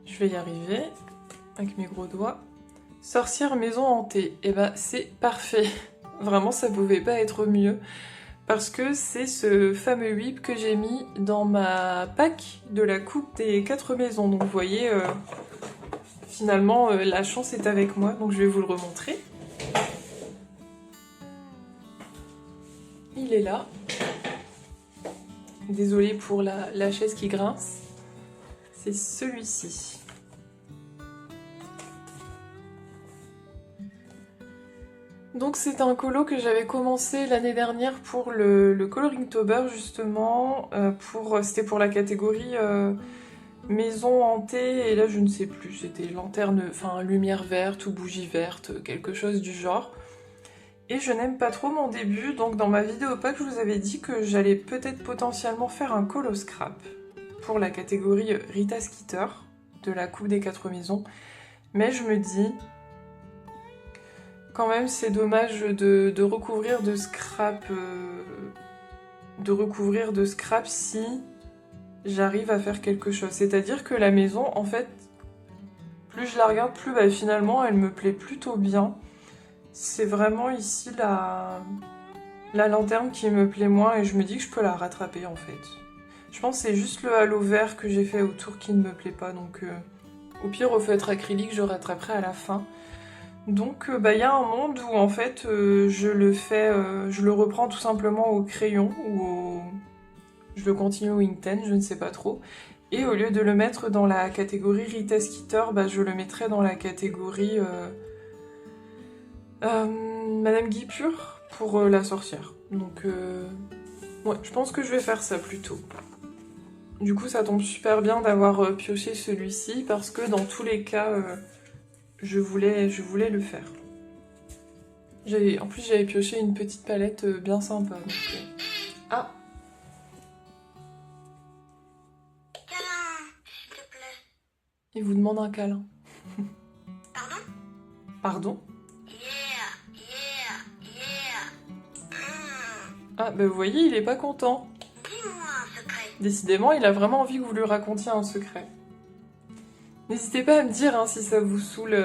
Speaker 1: Je vais y arriver avec mes gros doigts. Sorcière maison hantée, et bah c'est parfait. Vraiment ça pouvait pas être mieux. Parce que c'est ce fameux whip que j'ai mis dans ma pack de la coupe des 4 maisons. Donc vous voyez, finalement la chance est avec moi, donc je vais vous le remontrer. Il est là. Désolée pour la chaise qui grince. C'est celui-ci. Donc c'est un colo que j'avais commencé l'année dernière pour le coloring tober justement, c'était pour la catégorie maison hantée, et là je ne sais plus, c'était lanterne, enfin lumière verte ou bougie verte, quelque chose du genre. Et je n'aime pas trop mon début, donc dans ma vidéo pack je vous avais dit que j'allais peut-être potentiellement faire un colo scrap pour la catégorie Rita Skeeter de la coupe des 4 maisons, mais je me dis... Quand même, c'est dommage de recouvrir de scrap, si j'arrive à faire quelque chose. C'est-à-dire que la maison, en fait, plus je la regarde, plus bah, finalement, elle me plaît plutôt bien. C'est vraiment ici la lanterne qui me plaît moins et je me dis que je peux la rattraper, en fait. Je pense que c'est juste le halo vert que j'ai fait autour qui ne me plaît pas. Donc, au pire, au feutre acrylique, je rattraperai à la fin. Donc bah, y a un monde où en fait je le reprends tout simplement au crayon ou je le continue au Inkten, je ne sais pas trop. Et au lieu de le mettre dans la catégorie Rita Skeeter, bah, je le mettrai dans la catégorie Madame Guipure pour la sorcière. Donc ouais, je pense que je vais faire ça plutôt. Du coup ça tombe super bien d'avoir pioché celui-ci parce que dans tous les cas... Je voulais le faire. En plus, j'avais pioché une petite palette bien sympa. Donc, Ah!
Speaker 2: Câlin, s'il te plaît.
Speaker 1: Il vous demande un câlin.
Speaker 2: Pardon?
Speaker 1: Pardon?
Speaker 2: Yeah, yeah, yeah.
Speaker 1: Ah, bah vous voyez, il est pas content.
Speaker 2: Dis-moi un secret.
Speaker 1: Décidément, il a vraiment envie que vous lui racontiez un secret. N'hésitez pas à me dire hein, si ça vous saoule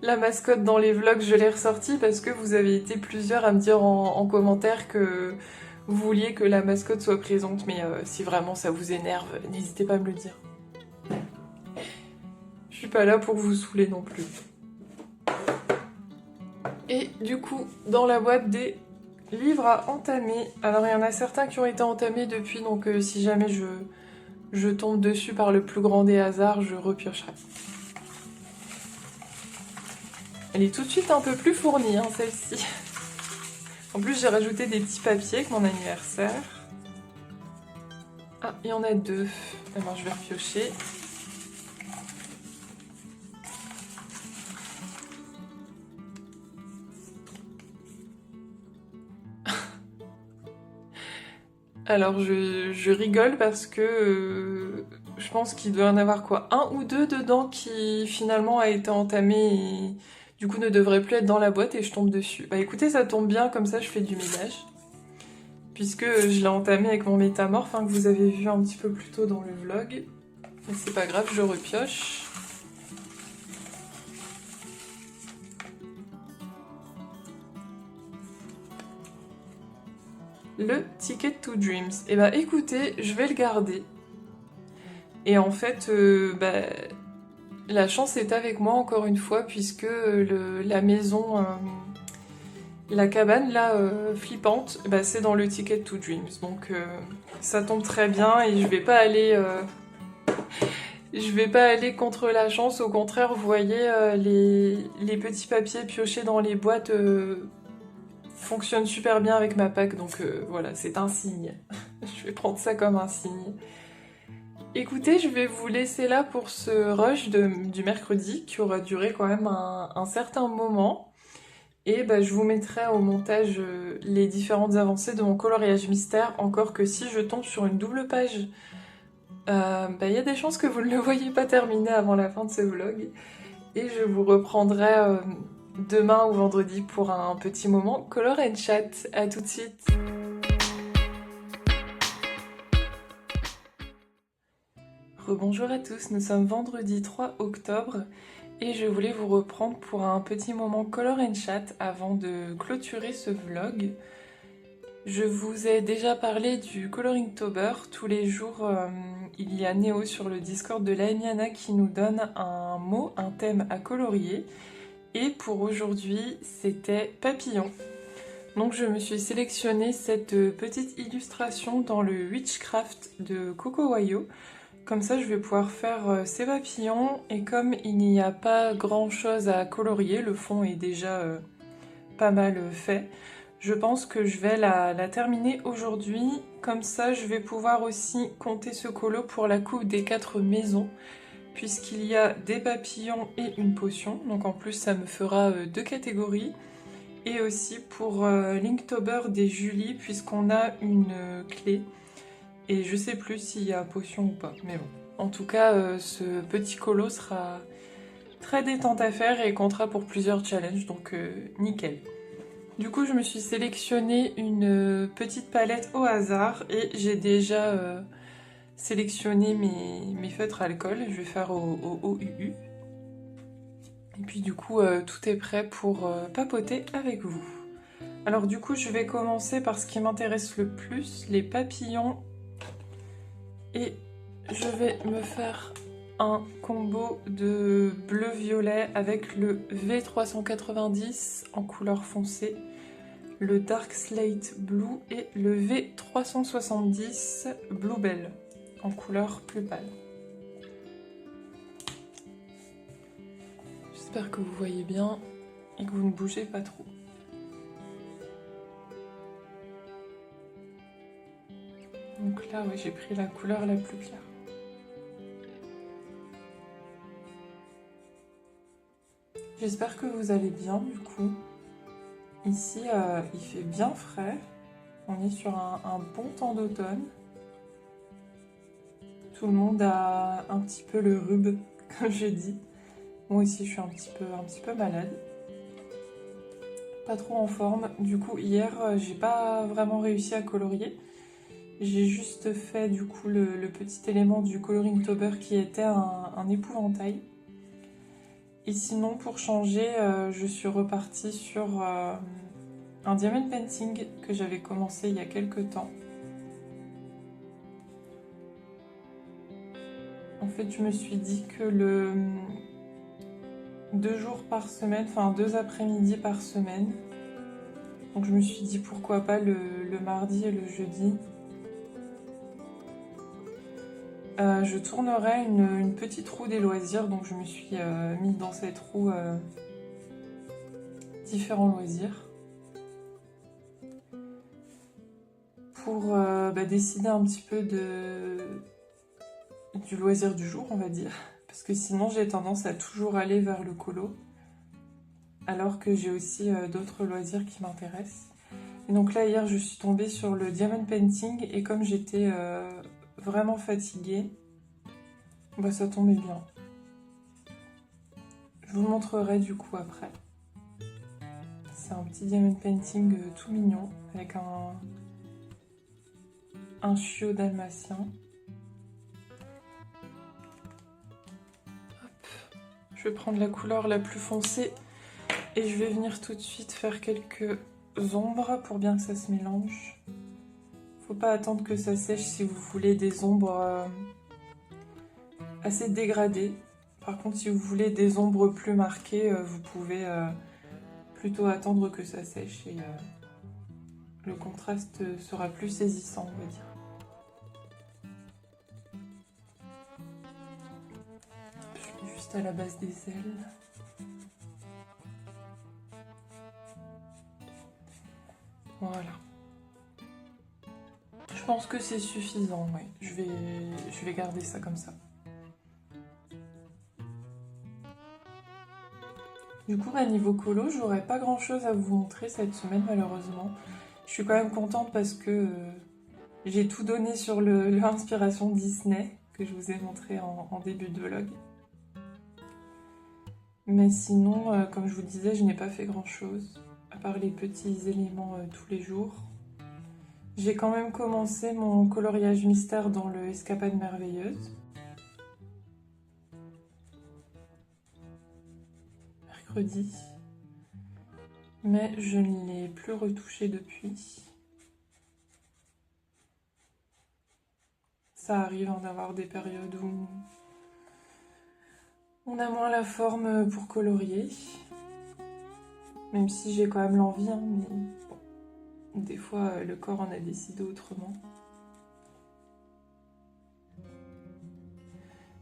Speaker 1: la mascotte dans les vlogs, je l'ai ressortie parce que vous avez été plusieurs à me dire en commentaire que vous vouliez que la mascotte soit présente, mais si vraiment ça vous énerve, n'hésitez pas à me le dire. Je suis pas là pour vous saouler non plus. Et du coup, dans la boîte des livres à entamer, alors il y en a certains qui ont été entamés depuis, donc si jamais je tombe dessus par le plus grand des hasards, je repiocherai. Elle est tout de suite un peu plus fournie, hein, celle-ci. En plus, j'ai rajouté des petits papiers avec mon anniversaire. Ah, il y en a 2. Alors, je vais repiocher. Alors, je rigole parce que je pense qu'il doit y en avoir quoi, 1 ou 2 dedans qui finalement a été entamé et du coup ne devrait plus être dans la boîte et je tombe dessus. Bah écoutez, ça tombe bien, comme ça je fais du ménage. Puisque je l'ai entamé avec mon métamorphe hein, que vous avez vu un petit peu plus tôt dans le vlog. Mais c'est pas grave, je repioche. Le Ticket to Dreams. Et bah écoutez, je vais le garder. Et en fait, la chance est avec moi encore une fois, puisque la maison, la cabane là, flippante, bah, c'est dans le Ticket to Dreams. Donc ça tombe très bien et je vais pas aller... Je vais pas aller contre la chance, au contraire, vous voyez les petits papiers piochés dans les boîtes fonctionne super bien avec ma PAC, donc voilà, c'est un signe. Je vais prendre ça comme un signe. Écoutez, je vais vous laisser là pour ce rush du mercredi qui aura duré quand même un certain moment. Et bah, je vous mettrai au montage les différentes avancées de mon coloriage mystère, encore que si je tombe sur une double page, bah, y a des chances que vous ne le voyez pas terminé avant la fin de ce vlog. Et je vous reprendrai demain ou vendredi pour un petit moment Color and Chat. À tout de suite. Rebonjour à tous, nous sommes vendredi 3 octobre et je voulais vous reprendre pour un petit moment Color and Chat avant de clôturer ce vlog. Je vous ai déjà parlé du Coloringtober. Tous les jours, il y a Néo sur le Discord de Laemiana qui nous donne un mot, un thème à colorier. Et pour aujourd'hui, c'était papillon. Donc je me suis sélectionné cette petite illustration dans le Witchcraft de Coco Wayo. Comme ça, je vais pouvoir faire ces papillons. Et comme il n'y a pas grand chose à colorier, le fond est déjà pas mal fait. Je pense que je vais la terminer aujourd'hui. Comme ça, je vais pouvoir aussi compter ce colo pour la coupe des 4 maisons. Puisqu'il y a des papillons et une potion. Donc en plus, ça me fera 2 catégories. Et aussi pour l'Inktober des Julie, puisqu'on a une clé. Et je sais plus s'il y a potion ou pas. Mais bon. En tout cas, ce petit colo sera très détente à faire et comptera pour plusieurs challenges. Donc nickel. Du coup, je me suis sélectionné une petite palette au hasard et j'ai déjà sélectionné mes feutres alcool. Je vais faire au OUU. Et puis du coup, tout est prêt pour papoter avec vous. Alors du coup, je vais commencer par ce qui m'intéresse le plus, les papillons. Et je vais me faire un combo de bleu-violet avec le V390 en couleur foncée, le Dark Slate Blue et le V370 Bluebell en couleur plus pâle. J'espère que vous voyez bien et que vous ne bougez pas trop. Donc là, ouais, j'ai pris la couleur la plus claire. J'espère que vous allez bien du coup. Ici, il fait bien frais. On est sur un bon temps d'automne. Tout le monde a un petit peu le rhume, comme je dis. Moi aussi, je suis un petit peu malade. Pas trop en forme. Du coup, hier, j'ai pas vraiment réussi à colorier. J'ai juste fait du coup le petit élément du Coloringtober qui était un épouvantail. Et sinon, pour changer, je suis repartie sur un diamond painting que j'avais commencé il y a quelques temps. En fait, je me suis dit que 2 jours par semaine, enfin 2 après-midi par semaine. Donc je me suis dit pourquoi pas le mardi et le jeudi. Je tournerai une petite roue des loisirs, donc je me suis mis dans cette roue différents loisirs pour décider un petit peu du loisir du jour, on va dire, parce que sinon j'ai tendance à toujours aller vers le colo, alors que j'ai aussi d'autres loisirs qui m'intéressent. Et donc là, hier, je suis tombée sur le diamond painting et comme j'étais vraiment fatiguée, bah ça tombait bien. Je vous montrerai du coup après. C'est un petit diamond painting tout mignon avec un chiot dalmatien. Hop. Je vais prendre la couleur la plus foncée et je vais venir tout de suite faire quelques ombres pour bien que ça se mélange. Faut pas attendre que ça sèche si vous voulez des ombres assez dégradées. Par contre, si vous voulez des ombres plus marquées, vous pouvez plutôt attendre que ça sèche et le contraste sera plus saisissant, on va dire. Je mets juste à la base des ailes. Voilà. Je pense que c'est suffisant, ouais. Je vais garder ça comme ça. Du coup, niveau colo, j'aurais pas grand chose à vous montrer cette semaine, malheureusement. Je suis quand même contente parce que j'ai tout donné sur l'inspiration Disney que je vous ai montré en début de vlog. Mais sinon, comme je vous disais, je n'ai pas fait grand chose, à part les petits éléments tous les jours. J'ai quand même commencé mon coloriage mystère dans le Escapade merveilleuse. Mercredi. Mais je ne l'ai plus retouché depuis. Ça arrive d'avoir des périodes où on a moins la forme pour colorier. Même si j'ai quand même l'envie, hein, mais bon, des fois le corps en a décidé autrement.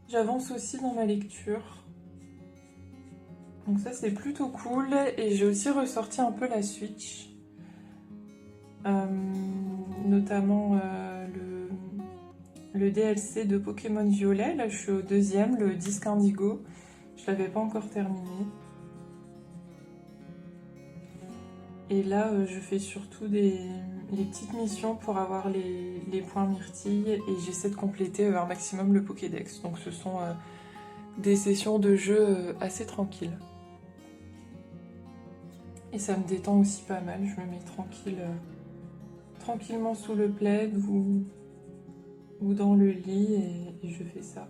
Speaker 1: J'avance aussi dans ma lecture. Donc ça c'est plutôt cool. Et j'ai aussi ressorti un peu la Switch. Notamment le DLC de Pokémon Violet. Là je suis au 2e, le disque Indigo. Je l'avais pas encore terminé. Et là, je fais surtout les petites missions pour avoir les points myrtilles et j'essaie de compléter un maximum le Pokédex. Donc ce sont des sessions de jeu assez tranquilles. Et ça me détend aussi pas mal, je me mets tranquillement sous le plaid ou dans le lit et je fais ça.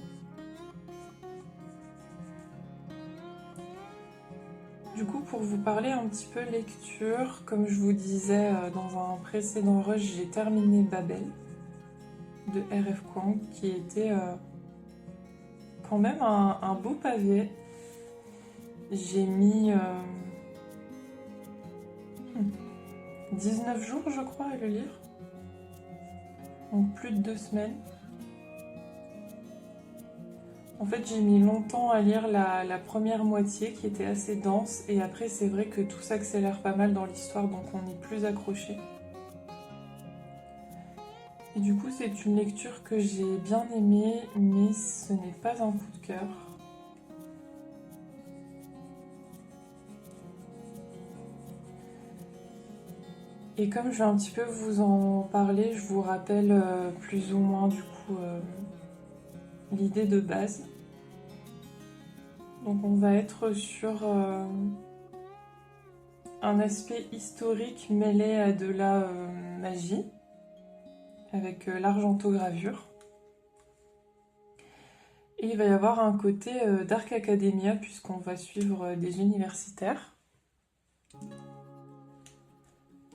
Speaker 1: Du coup, pour vous parler un petit peu lecture, comme je vous disais dans un précédent rush, j'ai terminé Babel de R.F. Kuang, qui était quand même un beau pavé. J'ai mis 19 jours, je crois, à le lire. Donc plus de 2 semaines. En fait, j'ai mis longtemps à lire la première moitié qui était assez dense et après c'est vrai que tout s'accélère pas mal dans l'histoire donc on est plus accroché. Et du coup c'est une lecture que j'ai bien aimée mais ce n'est pas un coup de cœur. Et comme je vais un petit peu vous en parler, je vous rappelle plus ou moins du coup l'idée de base. Donc on va être sur un aspect historique mêlé à de la magie, avec l'argentogravure. Et il va y avoir un côté Dark Academia, puisqu'on va suivre des universitaires.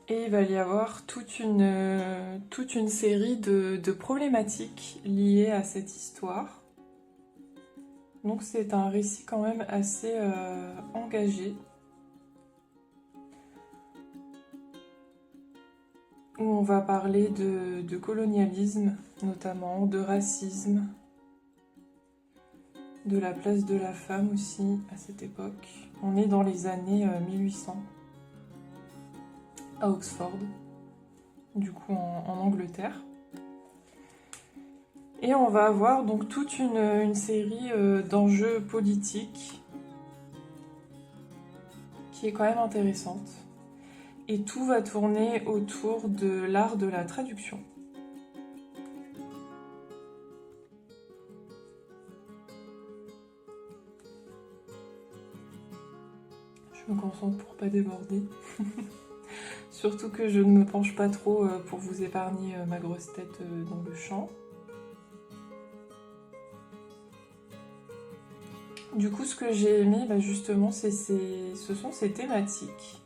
Speaker 1: Et il va y avoir toute une série de problématiques liées à cette histoire. Donc c'est un récit quand même assez engagé. Où on va parler de colonialisme, notamment, de racisme, de la place de la femme aussi à cette époque. On est dans les années 1800, à Oxford, du coup en Angleterre. Et on va avoir donc toute une série d'enjeux politiques qui est quand même intéressante. Et tout va tourner autour de l'art de la traduction. Je me concentre pour pas déborder. Surtout que je ne me penche pas trop pour vous épargner ma grosse tête dans le champ. Du coup, ce que j'ai aimé, justement, ce sont ces thématiques.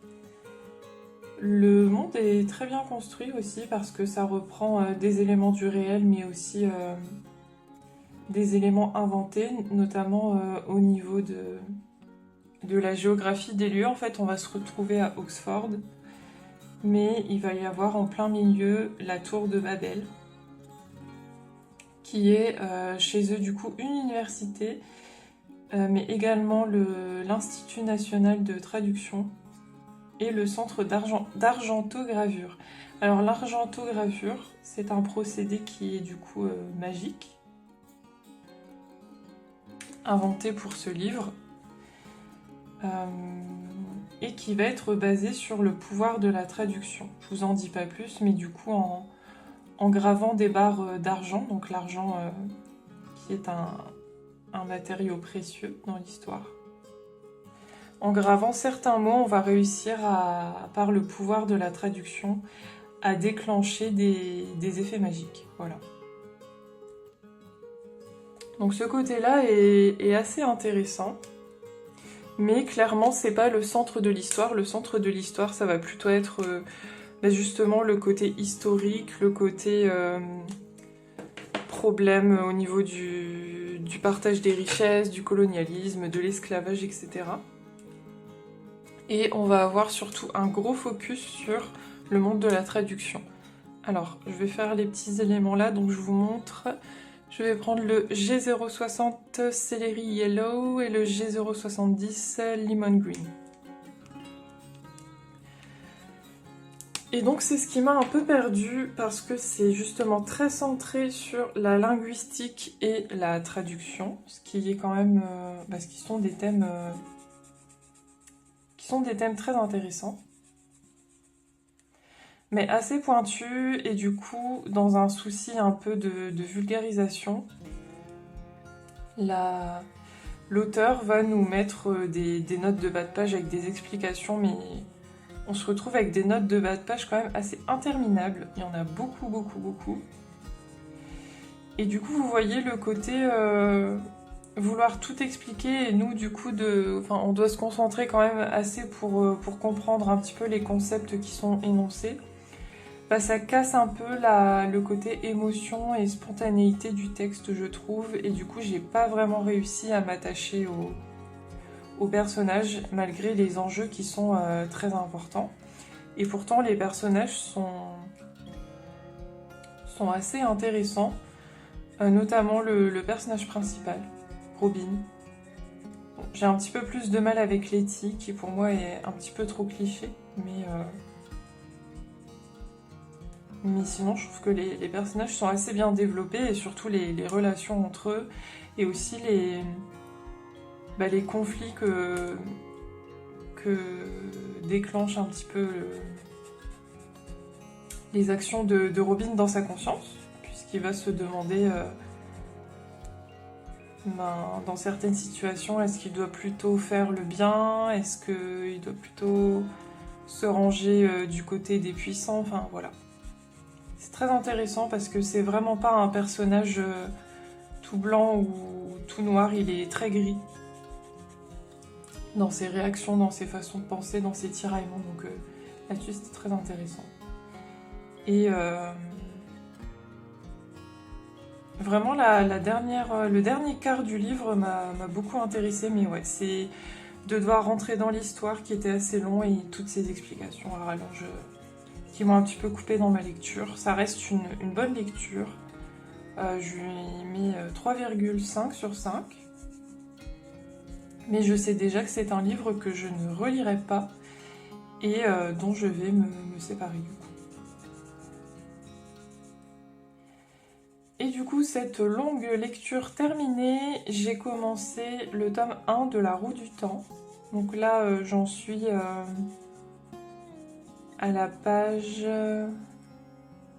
Speaker 1: Le monde est très bien construit aussi parce que ça reprend des éléments du réel, mais aussi des éléments inventés, notamment au niveau de la géographie des lieux. En fait, on va se retrouver à Oxford, mais il va y avoir en plein milieu la tour de Babel, qui est chez eux du coup une université, mais également l'Institut national de traduction. et le centre d'argentogravure. Alors l'argentogravure, c'est un procédé qui est du coup magique, inventé pour ce livre, et qui va être basé sur le pouvoir de la traduction. Je vous en dis pas plus, mais du coup en gravant des barres d'argent, donc l'argent qui est un matériau précieux dans l'histoire. En gravant certains mots, on va réussir par le pouvoir de la traduction, à déclencher des effets magiques. Voilà. Donc ce côté-là est assez intéressant, mais clairement c'est pas le centre de l'histoire. Le centre de l'histoire, ça va plutôt être justement le côté historique, le côté problème au niveau du partage des richesses, du colonialisme, de l'esclavage, etc. Et on va avoir surtout un gros focus sur le monde de la traduction. Alors, je vais faire les petits éléments là, donc je vous montre. Je vais prendre le G060 Celery Yellow et le G070 Lemon Green. Et donc c'est ce qui m'a un peu perdue parce que c'est justement très centré sur la linguistique et la traduction, ce qui est quand même, parce qu'ils sont des thèmes très intéressants, mais assez pointus, et du coup dans un souci un peu de vulgarisation, l'auteur va nous mettre des notes de bas de page avec des explications, mais on se retrouve avec des notes de bas de page quand même assez interminables. Il y en a beaucoup, beaucoup, beaucoup. Et du coup, vous voyez le côté vouloir tout expliquer, et nous, du coup, on doit se concentrer quand même assez pour comprendre un petit peu les concepts qui sont énoncés. Bah, ça casse un peu le côté émotion et spontanéité du texte, je trouve, et du coup, j'ai pas vraiment réussi à m'attacher aux personnages, malgré les enjeux qui sont très importants. Et pourtant, les personnages sont assez intéressants, notamment le personnage principal, Robin. Bon, j'ai un petit peu plus de mal avec Letty, qui pour moi est un petit peu trop cliché, mais sinon, je trouve que les personnages sont assez bien développés, et surtout les relations entre eux, et aussi les conflits que déclenchent un petit peu les actions de Robin dans sa conscience, puisqu'il va se demander dans certaines situations, est-ce qu'il doit plutôt faire le bien, est-ce qu'il doit plutôt se ranger du côté des puissants, enfin voilà. C'est très intéressant parce que c'est vraiment pas un personnage tout blanc ou tout noir, il est très gris dans ses réactions, dans ses façons de penser, dans ses tiraillements, donc là-dessus c'était très intéressant. Et vraiment le dernier quart du livre m'a beaucoup intéressée, mais ouais, c'est de devoir rentrer dans l'histoire qui était assez long, et toutes ces explications à rallonge qui m'ont un petit peu coupé dans ma lecture. Ça reste une bonne lecture. Je lui ai mis 3,5 sur 5. Mais je sais déjà que c'est un livre que je ne relirai pas et dont je vais me séparer du coup. Et du coup, cette longue lecture terminée, j'ai commencé le tome 1 de La Roue du Temps. Donc là, j'en suis à la page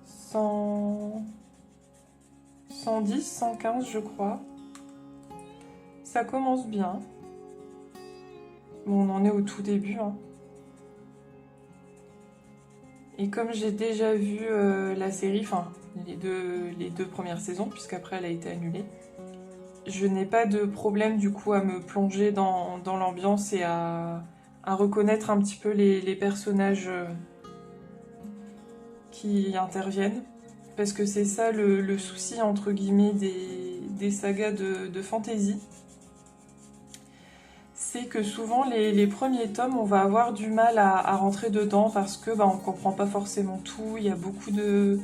Speaker 1: 110, 115 je crois. Ça commence bien. Bon, on en est au tout début. Hein. Et comme j'ai déjà vu la série, enfin les deux premières saisons, puisqu'après elle a été annulée, je n'ai pas de problème du coup à me plonger dans l'ambiance et à reconnaître un petit peu les personnages qui interviennent. Parce que c'est ça le souci entre guillemets des sagas de fantasy. C'est que souvent les premiers tomes, on va avoir du mal à rentrer dedans parce que on comprend pas forcément tout, il y a beaucoup de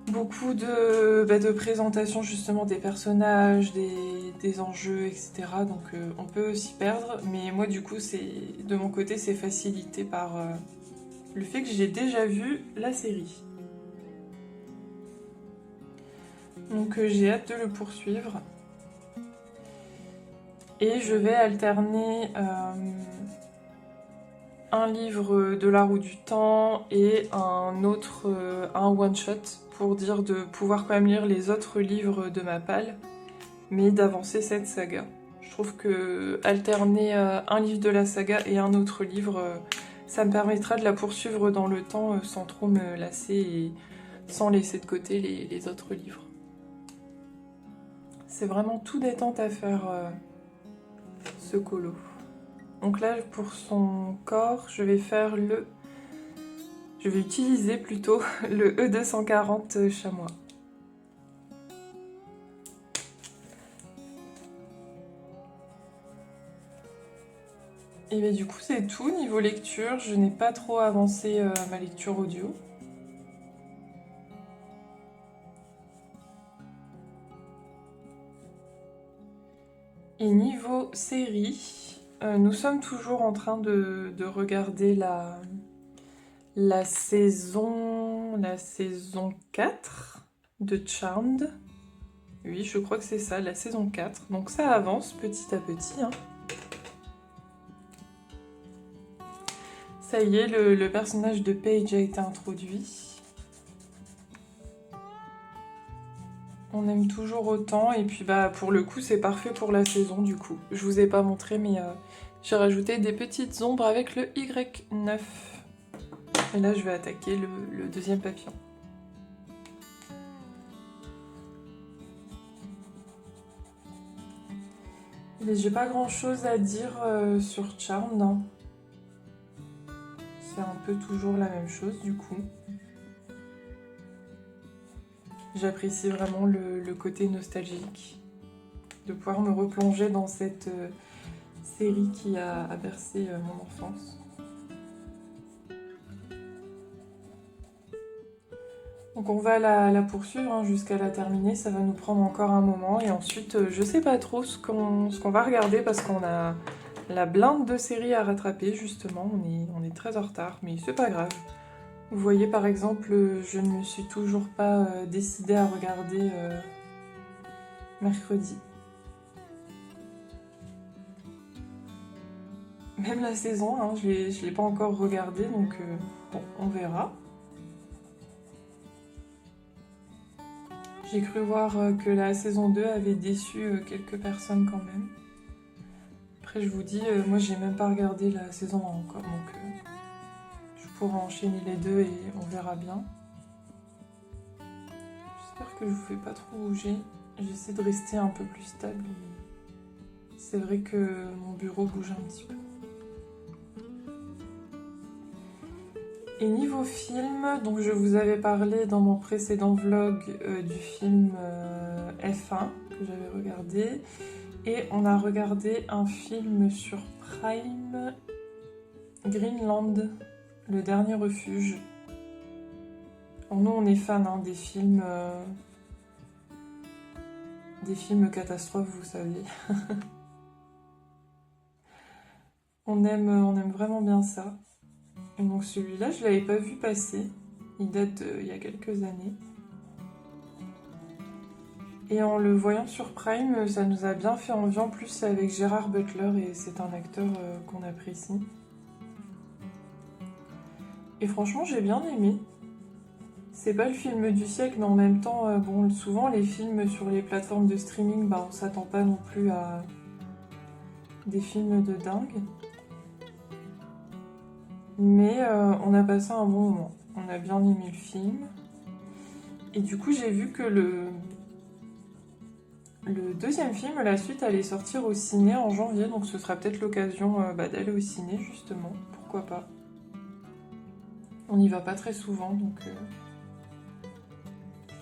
Speaker 1: beaucoup de présentations justement des personnages, des enjeux, etc. Donc on peut s'y perdre, mais moi du coup de mon côté c'est facilité par le fait que j'ai déjà vu la série. Donc j'ai hâte de le poursuivre. Et je vais alterner un livre de la roue du temps et un autre, un one-shot, pour dire de pouvoir quand même lire les autres livres de ma palle, mais d'avancer cette saga. Je trouve que alterner un livre de la saga et un autre livre, ça me permettra de la poursuivre dans le temps sans trop me lasser et sans laisser de côté les autres livres. C'est vraiment tout détente à faire ce colo. Donc là, pour son corps, je vais utiliser plutôt le E240 chamois. Et bien du coup c'est tout niveau lecture, je n'ai pas trop avancé ma lecture audio. Et niveau série, nous sommes toujours en train de regarder la saison 4 de Charmed. Oui, je crois que c'est ça, la saison 4. Donc ça avance petit à petit. Hein. Ça y est, le personnage de Paige a été introduit. On aime toujours autant et puis bah pour le coup c'est parfait pour la saison du coup. Je vous ai pas montré mais j'ai rajouté des petites ombres avec le Y9. Et là je vais attaquer le deuxième papillon. Mais j'ai pas grand chose à dire sur Charmed. Hein. C'est un peu toujours la même chose du coup. J'apprécie vraiment le côté nostalgique. De pouvoir me replonger dans cette série qui a bercé mon enfance. Donc on va la poursuivre hein, jusqu'à la terminer, ça va nous prendre encore un moment et ensuite je sais pas trop ce qu'on va regarder parce qu'on a la blinde de séries à rattraper justement, on est très en retard mais c'est pas grave. Vous voyez par exemple, je ne me suis toujours pas décidée à regarder mercredi. Même la saison, hein, je l'ai pas encore regardée donc bon, on verra. J'ai cru voir que la saison 2 avait déçu quelques personnes quand même. Après je vous dis, moi j'ai même pas regardé la saison 1 encore, donc je pourrai enchaîner les deux et on verra bien. J'espère que je vous fais pas trop bouger. J'essaie de rester un peu plus stable. C'est vrai que mon bureau bouge un petit peu. Et niveau film, donc je vous avais parlé dans mon précédent vlog du film F1 que j'avais regardé. Et on a regardé un film sur Prime, Greenland, le dernier refuge. Alors nous on est fans hein, des films catastrophes, vous savez. on aime vraiment bien ça. Et donc celui-là, je l'avais pas vu passer. Il date d'il y a quelques années. Et en le voyant sur Prime, ça nous a bien fait envie. En plus, c'est avec Gérard Butler et c'est un acteur qu'on apprécie. Et franchement, j'ai bien aimé. C'est pas le film du siècle, mais en même temps, bon, souvent les films sur les plateformes de streaming, bah, on s'attend pas non plus à des films de dingue. Mais on a passé un bon moment. On a bien aimé le film. Et du coup, j'ai vu que le deuxième film, la suite, allait sortir au ciné en janvier. Donc ce sera peut-être l'occasion d'aller au ciné, justement. Pourquoi pas. On n'y va pas très souvent, donc...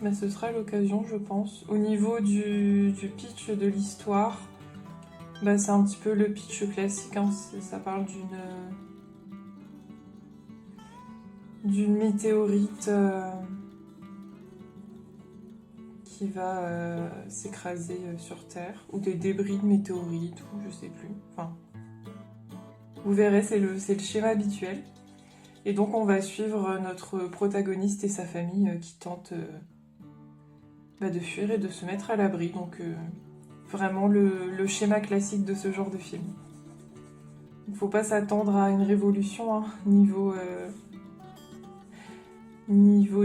Speaker 1: Mais ce sera l'occasion, je pense. Au niveau du pitch de l'histoire, bah, c'est un petit peu le pitch classique. Hein. Ça parle d'une météorite qui va s'écraser sur Terre, ou des débris de météorites, ou je sais plus. Enfin, vous verrez, c'est le schéma habituel. Et donc on va suivre notre protagoniste et sa famille qui tentent de fuir et de se mettre à l'abri. Donc vraiment le schéma classique de ce genre de film. Il ne faut pas s'attendre à une révolution hein, niveau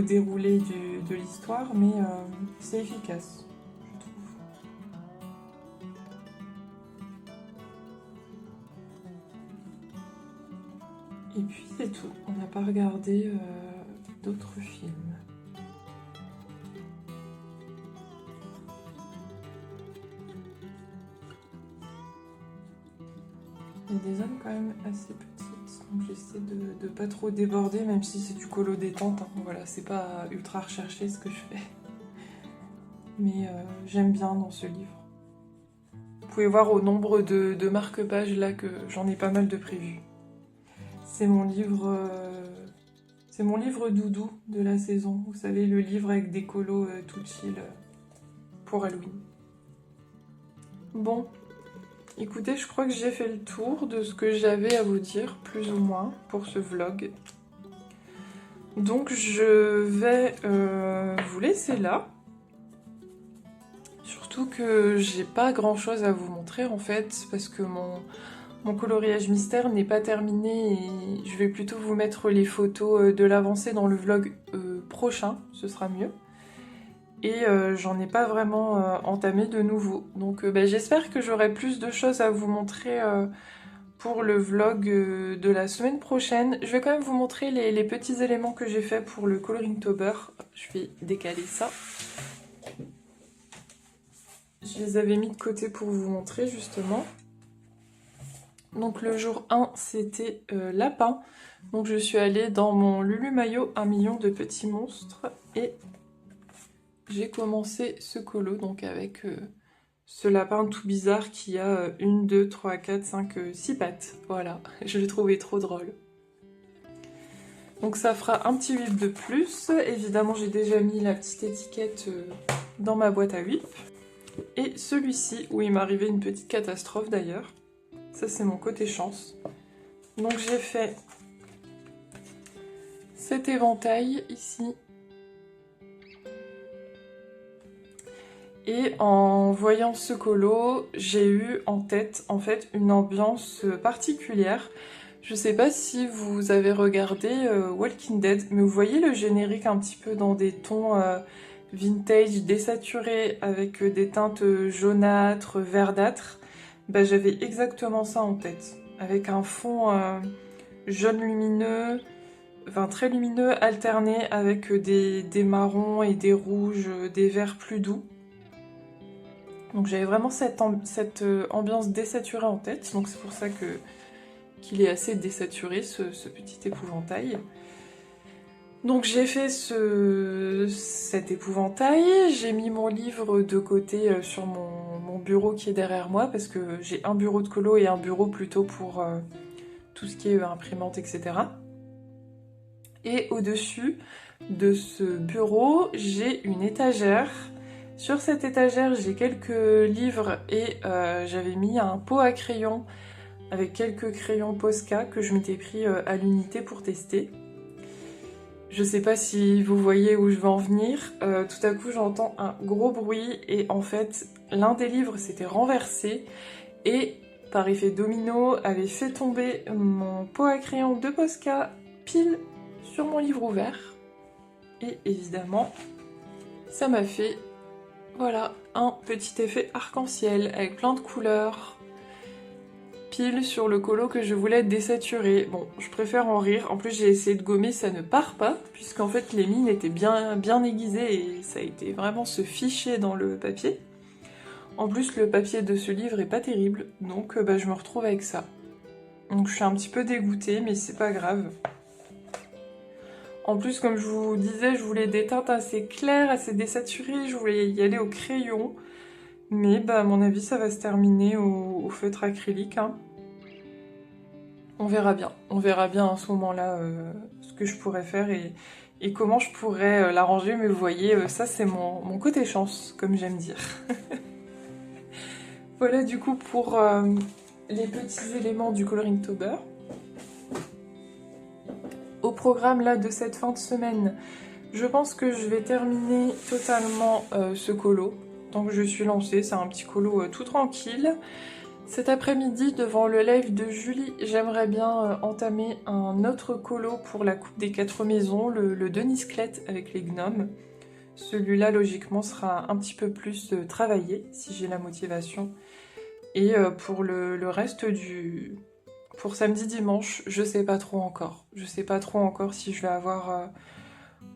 Speaker 1: déroulé de l'histoire, mais c'est efficace, je trouve. Et puis c'est tout, on n'a pas regardé d'autres films. Il y a des zones quand même assez petites, donc j'essaie de pas trop déborder, même si c'est du colo détente. Hein. Voilà, c'est pas ultra recherché ce que je fais. Mais j'aime bien dans ce livre. Vous pouvez voir au nombre de marque-pages là que j'en ai pas mal de prévus. C'est mon livre doudou de la saison. Vous savez, le livre avec des colos tout chill pour Halloween. Bon. Écoutez, je crois que j'ai fait le tour de ce que j'avais à vous dire, plus ou moins, pour ce vlog. Donc je vais vous laisser là. Surtout que j'ai pas grand chose à vous montrer en fait, parce que mon coloriage mystère n'est pas terminé et je vais plutôt vous mettre les photos de l'avancée dans le vlog prochain, ce sera mieux. Et j'en ai pas vraiment entamé de nouveau. Donc j'espère que j'aurai plus de choses à vous montrer pour le vlog de la semaine prochaine. Je vais quand même vous montrer les petits éléments que j'ai fait pour le Coloringtober. Je vais décaler ça. Je les avais mis de côté pour vous montrer justement. Donc le jour 1 c'était lapin. Donc je suis allée dans mon Lulu Maillot 1 million de petits monstres et j'ai commencé ce colo donc avec ce lapin tout bizarre qui a 1, 2, 3, 4, 5, 6 pattes. Voilà, je l'ai trouvé trop drôle. Donc ça fera un petit whip de plus. Évidemment, j'ai déjà mis la petite étiquette dans ma boîte à whip. Et celui-ci, où il m'est arrivé une petite catastrophe d'ailleurs. Ça, c'est mon côté chance. Donc j'ai fait cet éventail ici. Et en voyant ce colo, j'ai eu en tête en fait une ambiance particulière. Je sais pas si vous avez regardé Walking Dead, mais vous voyez le générique un petit peu dans des tons vintage désaturés avec des teintes jaunâtres, verdâtres. Bah, j'avais exactement ça en tête, avec un fond jaune lumineux, enfin très lumineux, alterné avec des marrons et des rouges, des verts plus doux. Donc j'avais vraiment cette ambiance désaturée en tête, donc c'est pour ça qu'il est assez désaturé ce petit épouvantail. Donc j'ai fait cet épouvantail, j'ai mis mon livre de côté sur mon bureau qui est derrière moi, parce que j'ai un bureau de colo et un bureau plutôt pour tout ce qui est imprimante, etc. Et au-dessus de ce bureau, j'ai une étagère. Sur cette étagère, j'ai quelques livres et j'avais mis un pot à crayons avec quelques crayons Posca que je m'étais pris à l'unité pour tester. Je sais pas si vous voyez où je veux en venir. Tout à coup, j'entends un gros bruit et en fait, l'un des livres s'était renversé et par effet domino avait fait tomber mon pot à crayons de Posca pile sur mon livre ouvert. Et évidemment, ça m'a fait... Voilà, un petit effet arc-en-ciel avec plein de couleurs, pile sur le colo que je voulais désaturer. Bon, je préfère en rire, en plus j'ai essayé de gommer, ça ne part pas, puisqu'en fait les mines étaient bien aiguisées et ça a été vraiment se ficher dans le papier. En plus le papier de ce livre est pas terrible, donc je me retrouve avec ça. Donc je suis un petit peu dégoûtée, mais c'est pas grave. En plus, comme je vous disais, je voulais des teintes assez claires, assez désaturées, je voulais y aller au crayon. Mais à mon avis, ça va se terminer au feutre acrylique. Hein. On verra bien à ce moment-là ce que je pourrais faire et et comment je pourrais l'arranger, mais vous voyez, ça c'est mon côté chance, comme j'aime dire. Voilà du coup pour les petits éléments du Coloringtober. Au programme là de cette fin de semaine, je pense que je vais terminer totalement ce colo. Donc je suis lancée, c'est un petit colo tout tranquille. Cet après-midi, devant le live de Julie, j'aimerais bien entamer un autre colo pour la Coupe des 4 maisons, le Denis Clette avec les gnomes. Celui-là, logiquement, sera un petit peu plus travaillé, si j'ai la motivation. Et pour le reste pour samedi-dimanche, je sais pas trop encore. Je sais pas trop encore si je vais avoir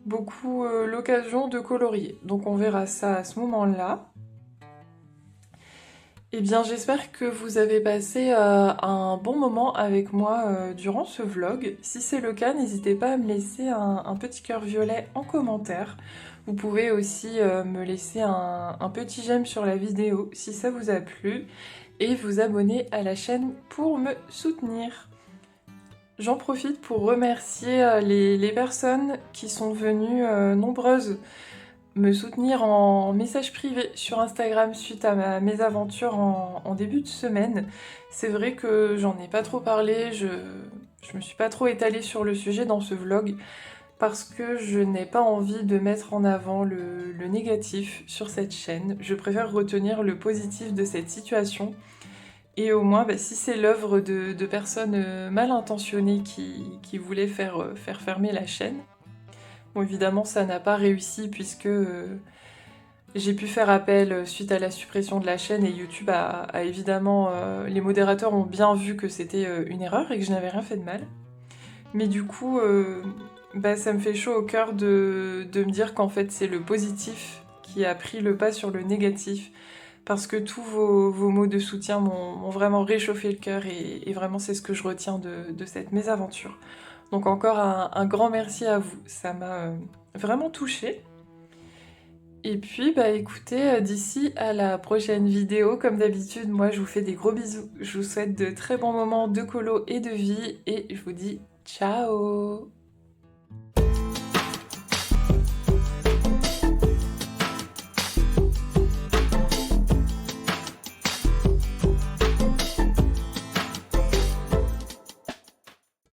Speaker 1: beaucoup l'occasion de colorier. Donc on verra ça à ce moment-là. Eh bien, j'espère que vous avez passé un bon moment avec moi durant ce vlog. Si c'est le cas, n'hésitez pas à me laisser un petit cœur violet en commentaire. Vous pouvez aussi me laisser un petit j'aime sur la vidéo si ça vous a plu et vous abonner à la chaîne pour me soutenir. J'en profite pour remercier les personnes qui sont venues nombreuses me soutenir en message privé sur Instagram suite à mes aventures en début de semaine. C'est vrai que j'en ai pas trop parlé, je me suis pas trop étalée sur le sujet dans ce vlog parce que je n'ai pas envie de mettre en avant le négatif sur cette chaîne. Je préfère retenir le positif de cette situation. Et au moins, si c'est l'œuvre de personnes mal intentionnées qui voulaient faire fermer la chaîne. Bon, évidemment, ça n'a pas réussi puisque j'ai pu faire appel suite à la suppression de la chaîne et YouTube a évidemment... les modérateurs ont bien vu que c'était une erreur et que je n'avais rien fait de mal. Mais du coup, ça me fait chaud au cœur de me dire qu'en fait c'est le positif qui a pris le pas sur le négatif. Parce que tous vos mots de soutien m'ont vraiment réchauffé le cœur et vraiment c'est ce que je retiens de cette mésaventure. Donc encore un grand merci à vous, ça m'a vraiment touchée. Et puis écoutez, d'ici à la prochaine vidéo, comme d'habitude, moi je vous fais des gros bisous. Je vous souhaite de très bons moments de colo et de vie et je vous dis ciao!